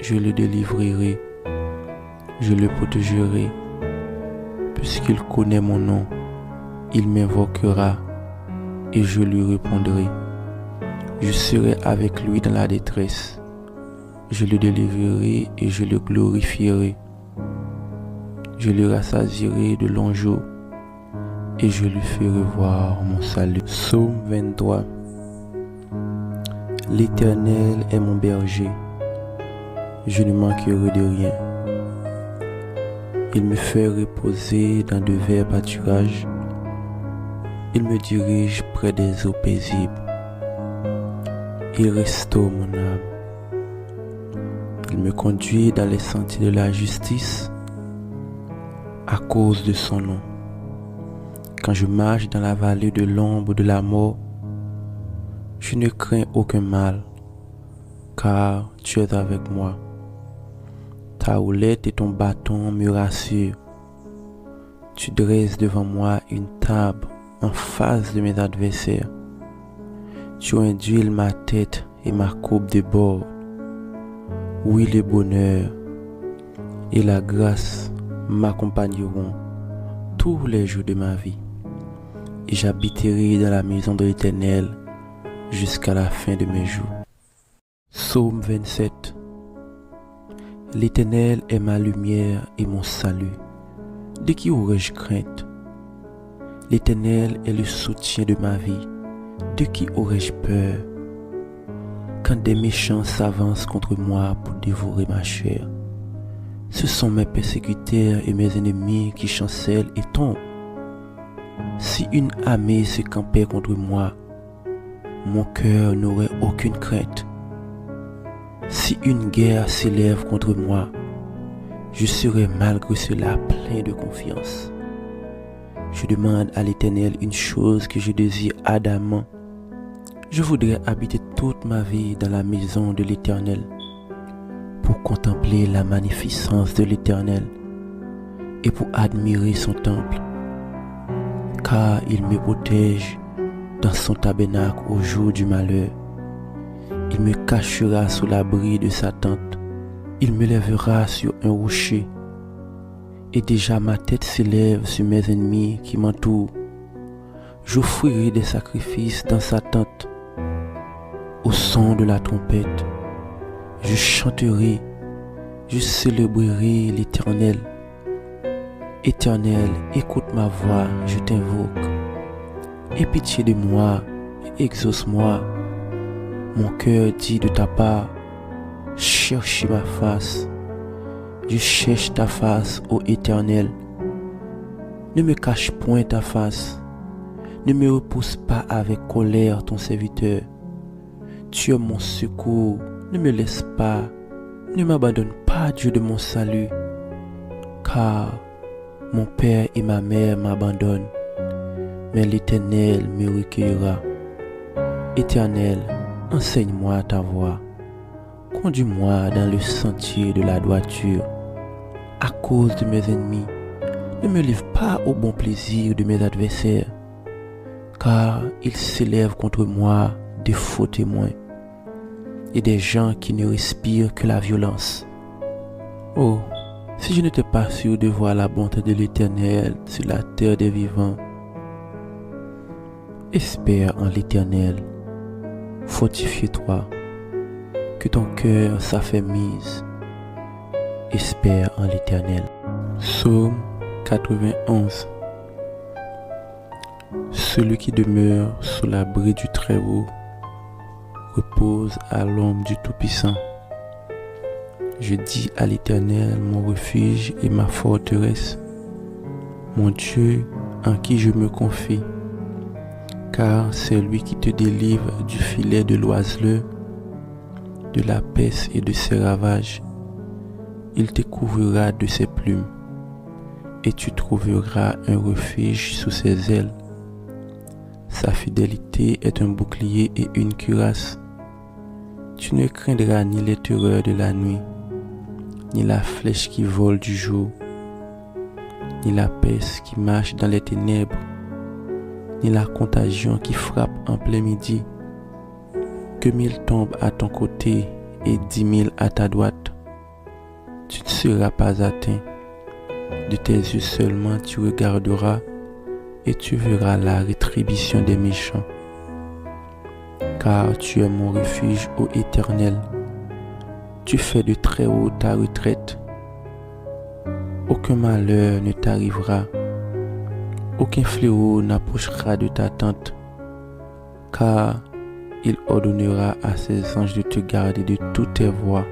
je le délivrerai, je le protégerai. Puisqu'il connaît mon nom, il m'invoquera et je lui répondrai. Je serai avec lui dans la détresse. Je le délivrerai et je le glorifierai. Je le rassasierai de longs jours et je lui ferai voir mon salut. Psaume 23. L'Éternel est mon berger. Je ne manquerai de rien. Il me fait reposer dans de verts pâturages. Il me dirige près des eaux paisibles. Il restaure mon âme. Il me conduit dans les sentiers de la justice à cause de son nom. Quand je marche dans la vallée de l'ombre de la mort, je ne crains aucun mal, car tu es avec moi. Ta houlette et ton bâton me rassurent. Tu dresses devant moi une table en face de mes adversaires. Tu induis ma tête et ma coupe déborde. Oui, le bonheur et la grâce m'accompagneront tous les jours de ma vie. Et j'habiterai dans la maison de l'Éternel jusqu'à la fin de mes jours. Psaume 27. L'Éternel est ma lumière et mon salut. De qui aurais-je crainte? L'Éternel est le soutien de ma vie. De qui aurais-je peur? Quand des méchants s'avancent contre moi pour dévorer ma chair, ce sont mes persécuteurs et mes ennemis qui chancellent et tombent. Si une armée se campait contre moi, mon cœur n'aurait aucune crainte. Si une guerre s'élève contre moi, je serai malgré cela plein de confiance. Je demande à l'Éternel une chose que je désire ardemment. Je voudrais habiter toute ma vie dans la maison de l'Éternel pour contempler la magnificence de l'Éternel et pour admirer son temple. Car il me protège dans son tabernacle au jour du malheur. Il me cachera sous l'abri de sa tente. Il me lèvera sur un rocher. Et déjà ma tête s'élève sur mes ennemis qui m'entourent. J'offrirai des sacrifices dans sa tente. Au son de la trompette, je chanterai, je célébrerai l'Éternel. Éternel, écoute ma voix, je t'invoque. Aie pitié de moi et exauce-moi. Mon cœur dit de ta part, cherchez ma face. Je cherche ta face, ô Éternel. Ne me cache point ta face. Ne me repousse pas avec colère ton serviteur. Tu es mon secours, ne me laisse pas. Ne m'abandonne pas, Dieu de mon salut. Car mon père et ma mère m'abandonnent, mais l'Éternel me recueillera. Éternel, enseigne-moi ta voie. Conduis-moi dans le sentier de la droiture. À cause de mes ennemis, ne me livre pas au bon plaisir de mes adversaires, car ils s'élèvent contre moi de faux témoins et des gens qui ne respirent que la violence. Oh, si je n'étais pas sûr de voir la bonté de l'Éternel sur la terre des vivants. Espère en l'Éternel, fortifie-toi, que ton cœur s'affermisse. Espère en l'Éternel. Psaume 91. Celui qui demeure sous l'abri du Très-Haut repose à l'ombre du Tout-Puissant. Je dis à l'Éternel, mon refuge et ma forteresse, mon Dieu en qui je me confie, car c'est lui qui te délivre du filet de l'oiseleur, de la peste et de ses ravages. Il te couvrira de ses plumes, et tu trouveras un refuge sous ses ailes. Sa fidélité est un bouclier et une cuirasse. Tu ne craindras ni les terreurs de la nuit, ni la flèche qui vole du jour, ni la peste qui marche dans les ténèbres, ni la contagion qui frappe en plein midi. Que 1000 tombent à ton côté et 10 000 à ta droite, tu ne seras pas atteint. De tes yeux seulement tu regarderas et tu verras la rétribution des méchants. Car tu es mon refuge, ô Éternel. Tu fais de très haut ta retraite. Aucun malheur ne t'arrivera. Aucun fléau n'approchera de ta tente. Car il ordonnera à ses anges de te garder de toutes tes voies.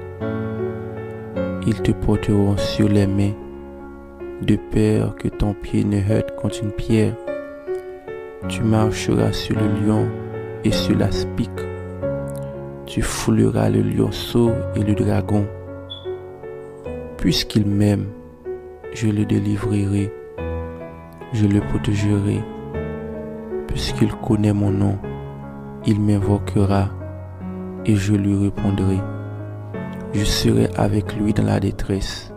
Ils te porteront sur les mains, de peur que ton pied ne heurte contre une pierre. Tu marcheras sur le lion et sur l'aspic. Tu fouleras le lionceau et le dragon. Puisqu'il m'aime, je le délivrerai, je le protégerai. Puisqu'il connaît mon nom, il m'invoquera et je lui répondrai. Je serai avec lui dans la détresse.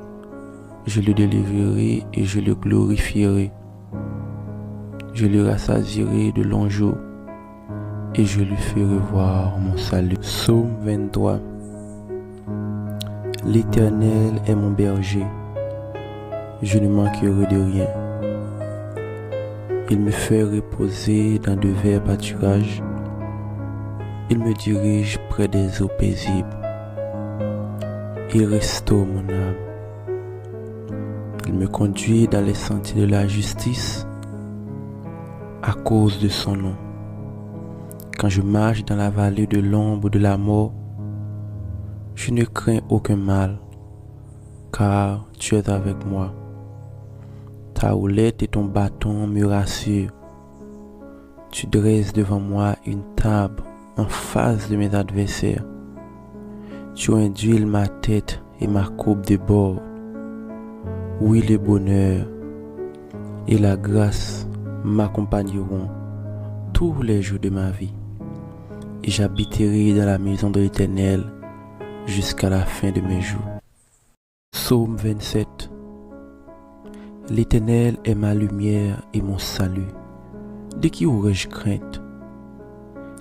Je le délivrerai et je le glorifierai. Je le rassasierai de longs jours et je lui ferai voir mon salut. Psaume 23. L'Éternel est mon berger. Je ne manquerai de rien. Il me fait reposer dans de verts pâturages. Il me dirige près des eaux paisibles. Il restaure mon âme. Il me conduit dans les sentiers de la justice à cause de son nom. Quand je marche dans la vallée de l'ombre de la mort, je ne crains aucun mal, car tu es avec moi. Ta houlette et ton bâton me rassurent. Tu dresses devant moi une table en face de mes adversaires. Tu induis ma tête et ma coupe déborde. Oui, le bonheur et la grâce m'accompagneront tous les jours de ma vie. Et j'habiterai dans la maison de l'Éternel jusqu'à la fin de mes jours. Psaume 27. L'Éternel est ma lumière et mon salut. De qui aurais-je crainte?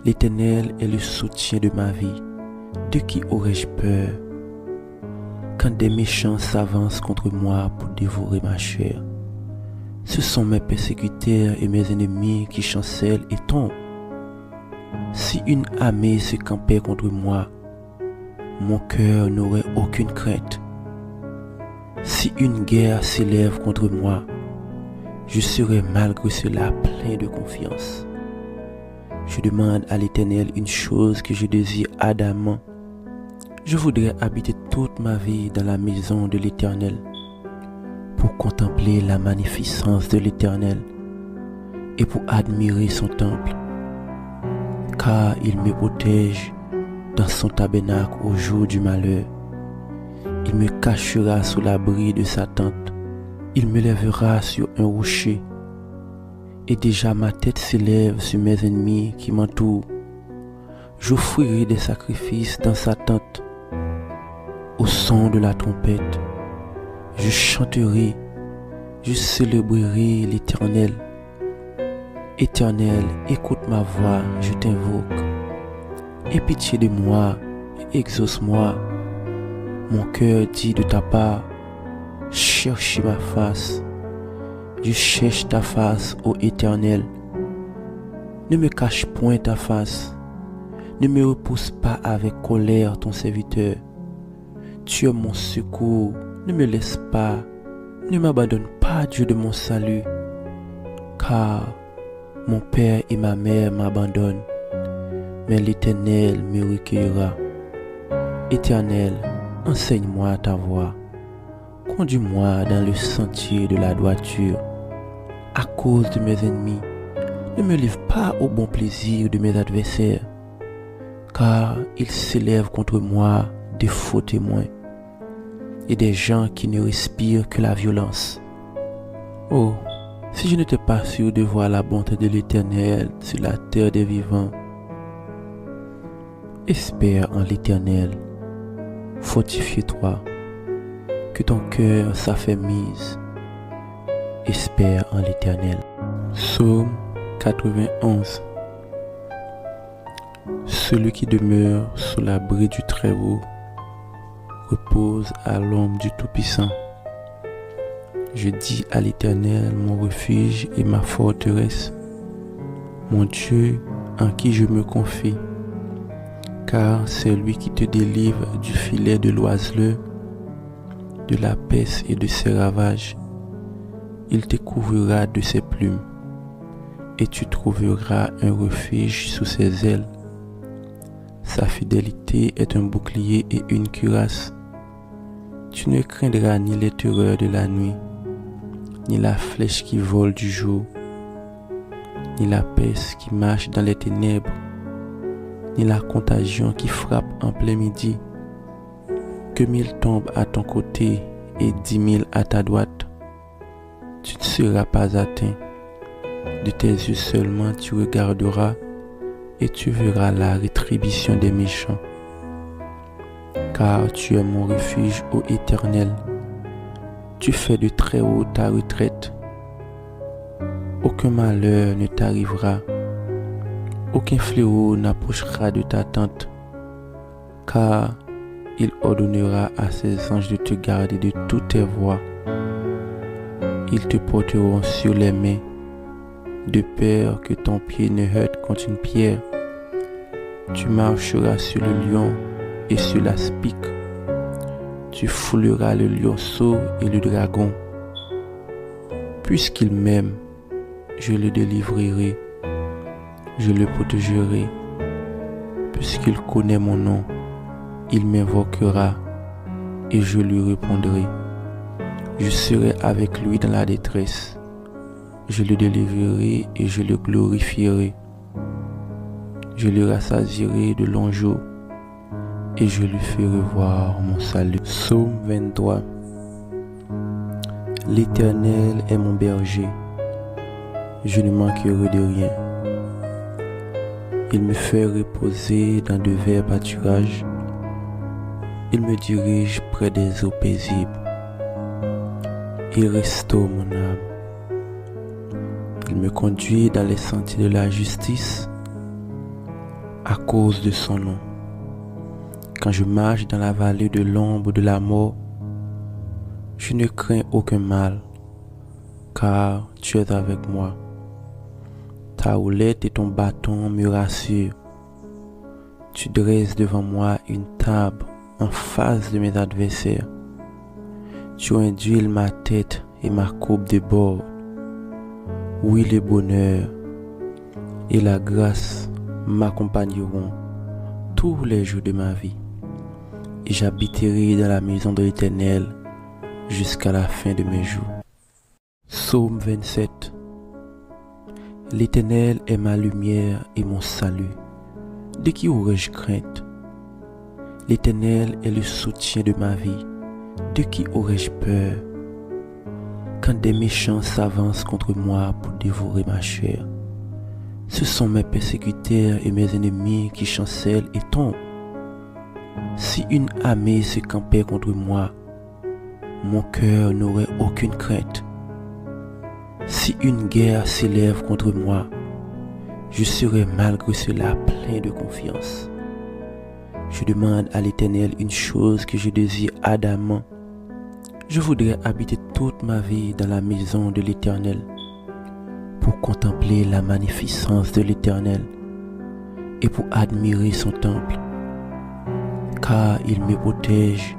L'Éternel est le soutien de ma vie. De qui aurais-je peur? Quand des méchants s'avancent contre moi pour dévorer ma chair, ce sont mes persécuteurs et mes ennemis qui chancellent et tombent. Si une armée se campait contre moi, mon cœur n'aurait aucune crainte. Si une guerre s'élève contre moi, je serai malgré cela plein de confiance. Je demande à l'Éternel une chose que je désire ardemment. Je voudrais habiter toute ma vie dans la maison de l'Éternel pour contempler la magnificence de l'Éternel et pour admirer son temple, car il me protège dans son tabernacle au jour du malheur. Il me cachera sous l'abri de sa tente. Il me lèvera sur un rocher. Et déjà ma tête s'élève sur mes ennemis qui m'entourent. J'offrirai des sacrifices dans sa tente. Au son de la trompette, je chanterai, je célébrerai l'Éternel. Éternel, écoute ma voix, je t'invoque. Aie pitié de moi et exauce-moi. Mon cœur dit de ta part, cherchez ma face. Je cherche ta face, ô Éternel. Ne me cache point ta face. Ne me repousse pas avec colère ton serviteur. Tu es mon secours, ne me laisse pas. Ne m'abandonne pas, Dieu de mon salut. Car mon père et ma mère m'abandonnent, mais l'Éternel me recueillera. Éternel, enseigne-moi ta voie. Conduis-moi dans le sentier de la droiture. À cause de mes ennemis, ne me livre pas au bon plaisir de mes adversaires, car ils s'élèvent contre moi des faux témoins et des gens qui ne respirent que la violence. Oh, si je n'étais pas sûr de voir la bonté de l'Éternel sur la terre des vivants. Espère en l'Éternel, fortifie-toi, que ton cœur s'affermisse. Espère en l'Éternel. Psaume 91. Celui qui demeure sous l'abri du Très-Haut repose à l'ombre du Tout-Puissant. Je dis à l'Éternel, mon refuge et ma forteresse, mon Dieu en qui je me confie, car c'est lui qui te délivre du filet de l'oiseleur, de la peste et de ses ravages. Il te couvrira de ses plumes, et tu trouveras un refuge sous ses ailes. Sa fidélité est un bouclier et une cuirasse. Tu ne craindras ni les terreurs de la nuit, ni la flèche qui vole du jour, ni la peste qui marche dans les ténèbres, ni la contagion qui frappe en plein midi. Que 1000 tombent à ton côté et 10 000 à ta droite, tu ne seras pas atteint. De tes yeux seulement tu regarderas et tu verras la rétribution des méchants. Car tu es mon refuge, ô Éternel. Tu fais de très haut ta retraite. Aucun malheur ne t'arrivera. Aucun fléau n'approchera de ta tente. Car il ordonnera à ses anges de te garder de toutes tes voies. Ils te porteront sur les mains, de peur que ton pied ne heurte contre une pierre. Tu marcheras sur le lion et sur l'aspic. Tu fouleras le lionceau et le dragon. Puisqu'il m'aime, je le délivrerai, je le protégerai. Puisqu'il connaît mon nom, il m'invoquera et je lui répondrai. Je serai avec lui dans la détresse. Je le délivrerai et je le glorifierai. Je le rassasierai de longs jours et je lui ferai voir mon salut. Psaume 23. L'Éternel est mon berger. Je ne manquerai de rien. Il me fait reposer dans de verts pâturages. Il me dirige près des eaux paisibles. Il restaure mon âme. Il me conduit dans les sentiers de la justice à cause de son nom. Quand je marche dans la vallée de l'ombre de la mort, je ne crains aucun mal, car tu es avec moi. Ta houlette et ton bâton me rassurent. Tu dresses devant moi une table en face de mes adversaires. Tu induis ma tête et ma coupe déborde. Oui, le bonheur et la grâce m'accompagneront tous les jours de ma vie, et j'habiterai dans la maison de l'Éternel jusqu'à la fin de mes jours. Psaume 27. L'Éternel est ma lumière et mon salut. De qui aurais-je crainte? L'Éternel est le soutien de ma vie. De qui aurais-je peur? Quand des méchants s'avancent contre moi pour dévorer ma chair, ce sont mes persécuteurs et mes ennemis qui chancellent et tombent. Si une armée se campait contre moi, mon cœur n'aurait aucune crainte. Si une guerre s'élève contre moi, je serai malgré cela plein de confiance. Je demande à l'Éternel une chose que je désire ardemment. Je voudrais habiter toute ma vie dans la maison de l'Éternel, pour contempler la magnificence de l'Éternel et pour admirer son temple, car il me protège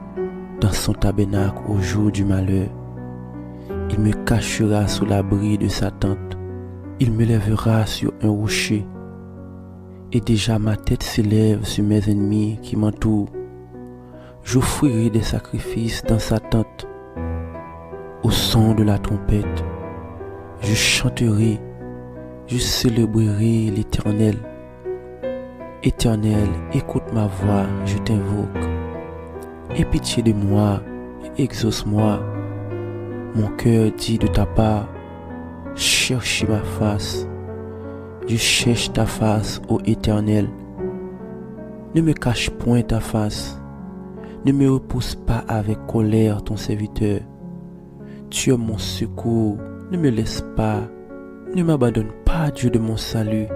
dans son tabernacle au jour du malheur. Il me cachera sous l'abri de sa tente. Il me lèvera sur un rocher, et déjà ma tête s'élève sur mes ennemis qui m'entourent. J'offrirai des sacrifices dans sa tente. Au son de la trompette, je chanterai, je célébrerai l'Éternel. Éternel, écoute ma voix, je t'invoque. Aie pitié de moi et exauce-moi. Mon cœur dit de ta part, cherchez ma face. Je cherche ta face, ô Éternel. Ne me cache point ta face. Ne me repousse pas avec colère ton serviteur. Tu es mon secours, ne me laisse pas. Ne m'abandonne pas, Dieu de mon salut.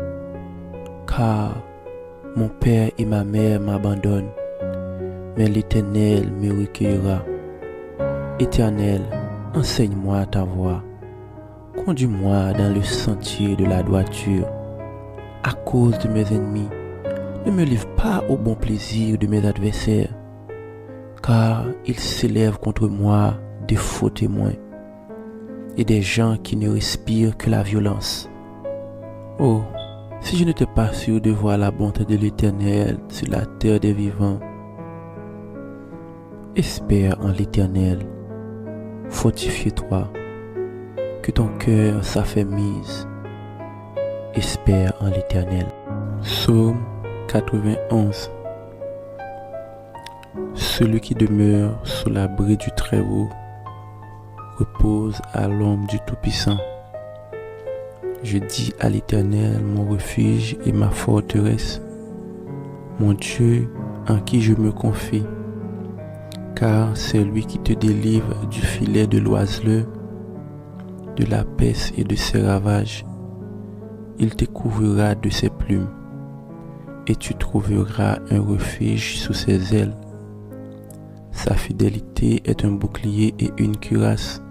Car mon père et ma mère m'abandonnent, mais l'Éternel me recueillera. Éternel, enseigne-moi ta voie. Conduis-moi dans le sentier de la droiture. À cause de mes ennemis, ne me livre pas au bon plaisir de mes adversaires, car ils s'élèvent contre moi des faux témoins et des gens qui ne respirent que la violence. Oh, si je n'étais pas sûr de voir la bonté de l'Éternel sur la terre des vivants. Espère en l'Éternel, fortifie-toi, que ton cœur s'affermisse. Espère en l'Éternel. Psaume 91. Celui qui demeure sous l'abri du Très-Haut repose à l'ombre du Tout-Puissant. Je dis à l'Éternel, mon refuge et ma forteresse, mon Dieu en qui je me confie, car c'est lui qui te délivre du filet de l'oiseleur, de la peste et de ses ravages. Il te couvrira de ses plumes, et tu trouveras un refuge sous ses ailes. Sa fidélité est un bouclier et une cuirasse.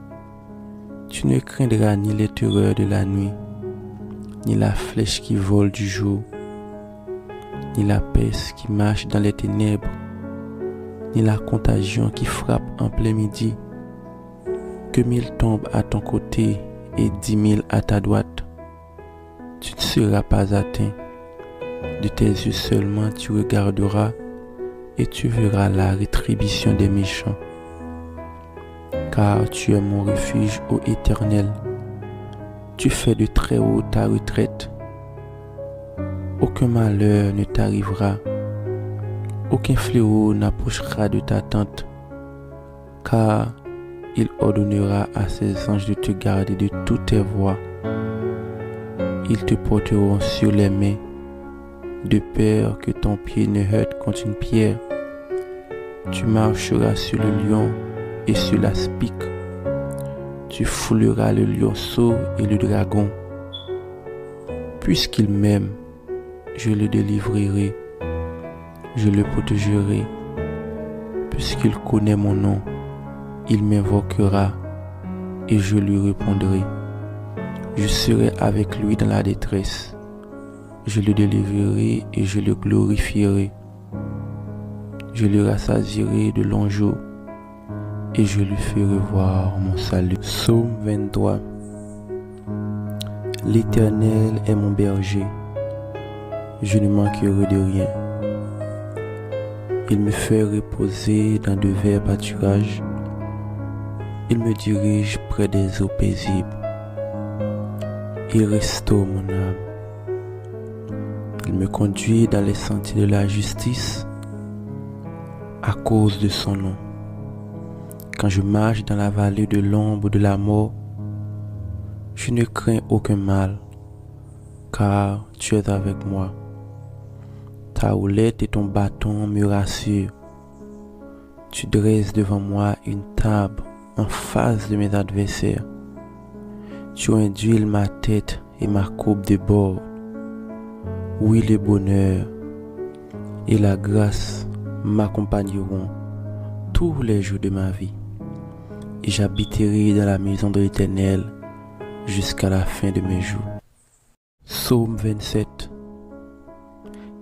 Tu ne craindras ni les terreurs de la nuit, ni la flèche qui vole du jour, ni la peste qui marche dans les ténèbres, ni la contagion qui frappe en plein midi. Que 1000 tombent à ton côté et 10 000 à ta droite, tu ne seras pas atteint. De tes yeux seulement tu regarderas et tu verras la rétribution des méchants. Car tu es mon refuge, ô Éternel. Tu fais de très haut ta retraite. Aucun malheur ne t'arrivera. Aucun fléau n'approchera de ta tente. Car il ordonnera à ses anges de te garder de toutes tes voies. Ils te porteront sur les mains, de peur que ton pied ne heurte contre une pierre. Tu marcheras sur le lion et sur l'aspic. Tu fouleras le lionceau et le dragon. Puisqu'il m'aime, je le délivrerai, je le protégerai. Puisqu'il connaît mon nom, il m'invoquera et je lui répondrai. Je serai avec lui dans la détresse. Je le délivrerai et je le glorifierai. Je le rassasierai de longs jours et je lui ferai voir mon salut. Psaume 23. L'Éternel est mon berger, je ne manquerai de rien. Il me fait reposer dans de verts pâturages, il me dirige près des eaux paisibles. Il restaure mon âme. Il me conduit dans les sentiers de la justice à cause de son nom. Quand je marche dans la vallée de l'ombre de la mort, je ne crains aucun mal, car tu es avec moi. Ta houlette et ton bâton me rassurent. Tu dresses devant moi une table en face de mes adversaires. Tu induis ma tête et ma coupe déborde. Oui, le bonheur et la grâce m'accompagneront tous les jours de ma vie. Et j'habiterai dans la maison de l'Éternel jusqu'à la fin de mes jours. Psaume 27.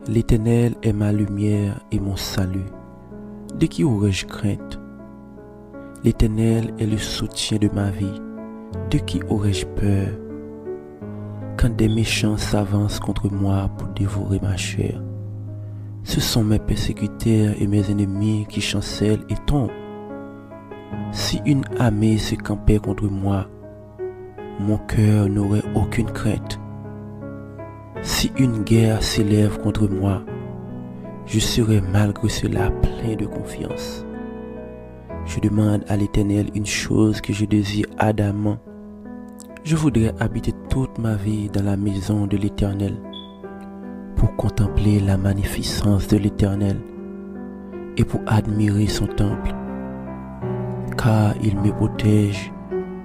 L'Éternel est ma lumière et mon salut. De qui aurais-je crainte? L'Éternel est le soutien de ma vie. De qui aurais-je peur? Quand des méchants s'avancent contre moi pour dévorer ma chair, Ce sont mes persécuteurs et mes ennemis qui chancellent et tombent. Si une armée se campait contre moi, mon cœur n'aurait aucune crainte. Si une guerre s'élève contre moi, je serai malgré cela plein de confiance. Je demande à l'Éternel une chose que je désire ardemment. Je voudrais habiter toute ma vie dans la maison de l'Éternel pour contempler la magnificence de l'Éternel et pour admirer son temple, car il me protège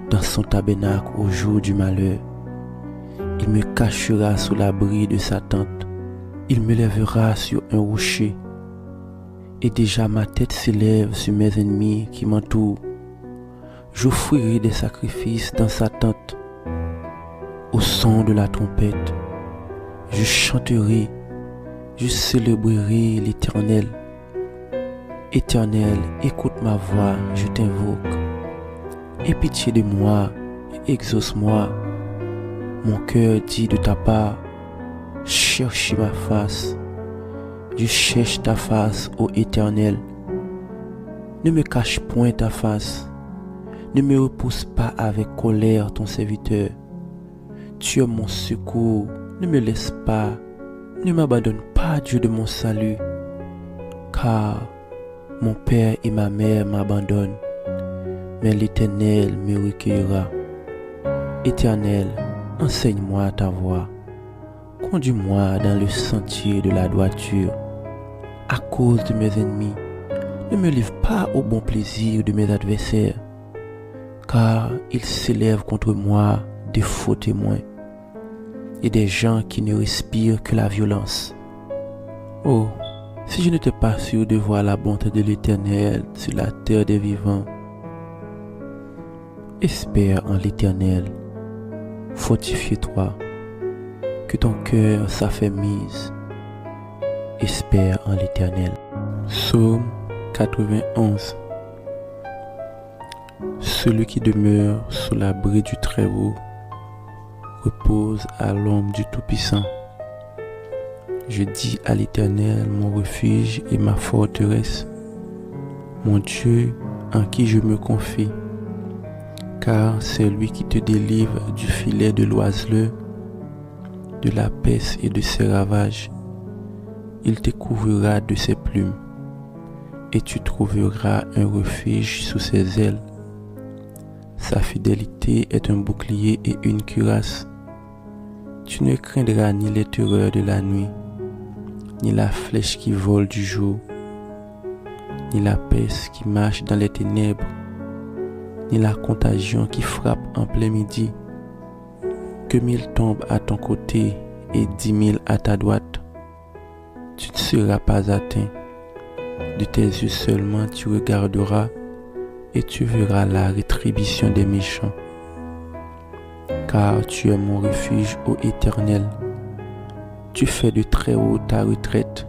dans son tabernacle au jour du malheur. Il me cachera sous l'abri de sa tente. Il me lèvera sur un rocher. Et déjà ma tête s'élève sur mes ennemis qui m'entourent. J'offrirai des sacrifices dans sa tente. Au son de la trompette, je chanterai, je célébrerai l'Éternel. Éternel, écoute ma voix, je t'invoque. Aie pitié de moi et exauce-moi. Mon cœur dit de ta part, cherchez ma face. Je cherche ta face, ô Éternel. Ne me cache point ta face. Ne me repousse pas avec colère ton serviteur. Tu es mon secours. Ne me laisse pas. Ne m'abandonne pas, Dieu de mon salut. Car mon père et ma mère m'abandonnent. Mais l'Éternel me recueillera. Éternel, enseigne-moi ta voie. Conduis-moi dans le sentier de la droiture. À cause de mes ennemis, ne me livre pas au bon plaisir de mes adversaires, car ils s'élèvent contre moi de faux témoins et des gens qui ne respirent que la violence. Oh, si je n'étais pas sûr de voir la bonté de l'Éternel sur la terre des vivants. Espère en l'Éternel, fortifie-toi, que ton cœur s'affermisse. Espère en l'Éternel. Psaume 91. Celui qui demeure sous l'abri du Très-Haut repose à l'ombre du Tout-Puissant. Je dis à l'Éternel, mon refuge et ma forteresse, mon Dieu en qui je me confie, car c'est lui qui te délivre du filet de l'oiseleur, de la peste et de ses ravages. Il te couvrira de ses plumes, et tu trouveras un refuge sous ses ailes. Sa fidélité est un bouclier et une cuirasse. Tu ne craindras ni les terreurs de la nuit, ni la flèche qui vole du jour, ni la peste qui marche dans les ténèbres, ni la contagion qui frappe en plein midi. Que 1000 tombent à ton côté et 10 000 à ta droite, tu ne seras pas atteint. De tes yeux seulement tu regarderas et tu verras la rétribution des méchants. Car tu es mon refuge, ô Éternel. Tu fais de très haut ta retraite.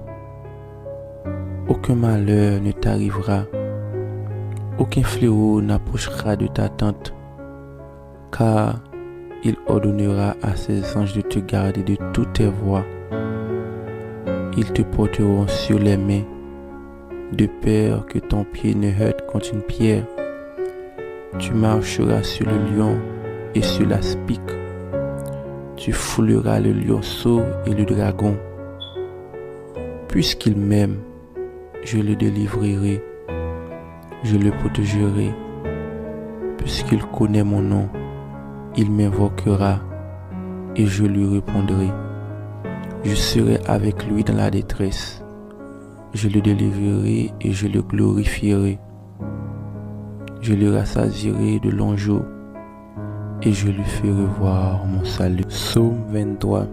Aucun malheur ne t'arrivera. Aucun fléau n'approchera de ta tente. Car il ordonnera à ses anges de te garder de toutes tes voies. Ils te porteront sur les mains, de peur que ton pied ne heurte contre une pierre. Tu marcheras sur le lion et sur la spique. Tu fouleras le lionceau et le dragon. Puisqu'il m'aime, je le délivrerai, je le protégerai. Puisqu'il connaît mon nom, il m'invoquera et je lui répondrai. Je serai avec lui dans la détresse. Je le délivrerai et je le glorifierai. Je le rassasierai de longs jours et je lui ferai voir mon salut. Psaume 23.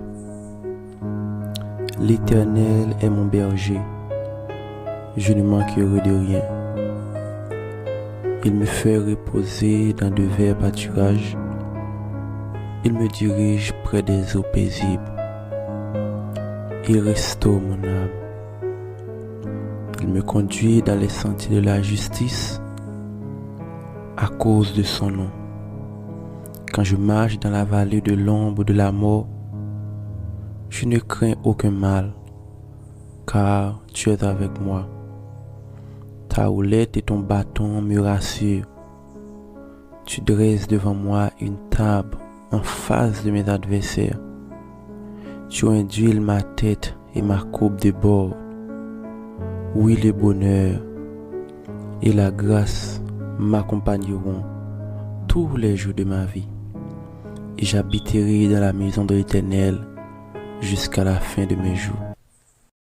L'Éternel est mon berger. Je ne manquerai de rien. Il me fait reposer dans de verts pâturages. Il me dirige près des eaux paisibles. Il restaure mon âme. Il me conduit dans les sentiers de la justice à cause de son nom. Quand je marche dans la vallée de l'ombre de la mort, je ne crains aucun mal, car tu es avec moi. Ta houlette et ton bâton me rassurent. Tu dresses devant moi une table en face de mes adversaires. Tu induis ma tête et ma coupe déborde. Oui, le bonheur et la grâce m'accompagneront tous les jours de ma vie, et j'habiterai dans la maison de l'Éternel jusqu'à la fin de mes jours.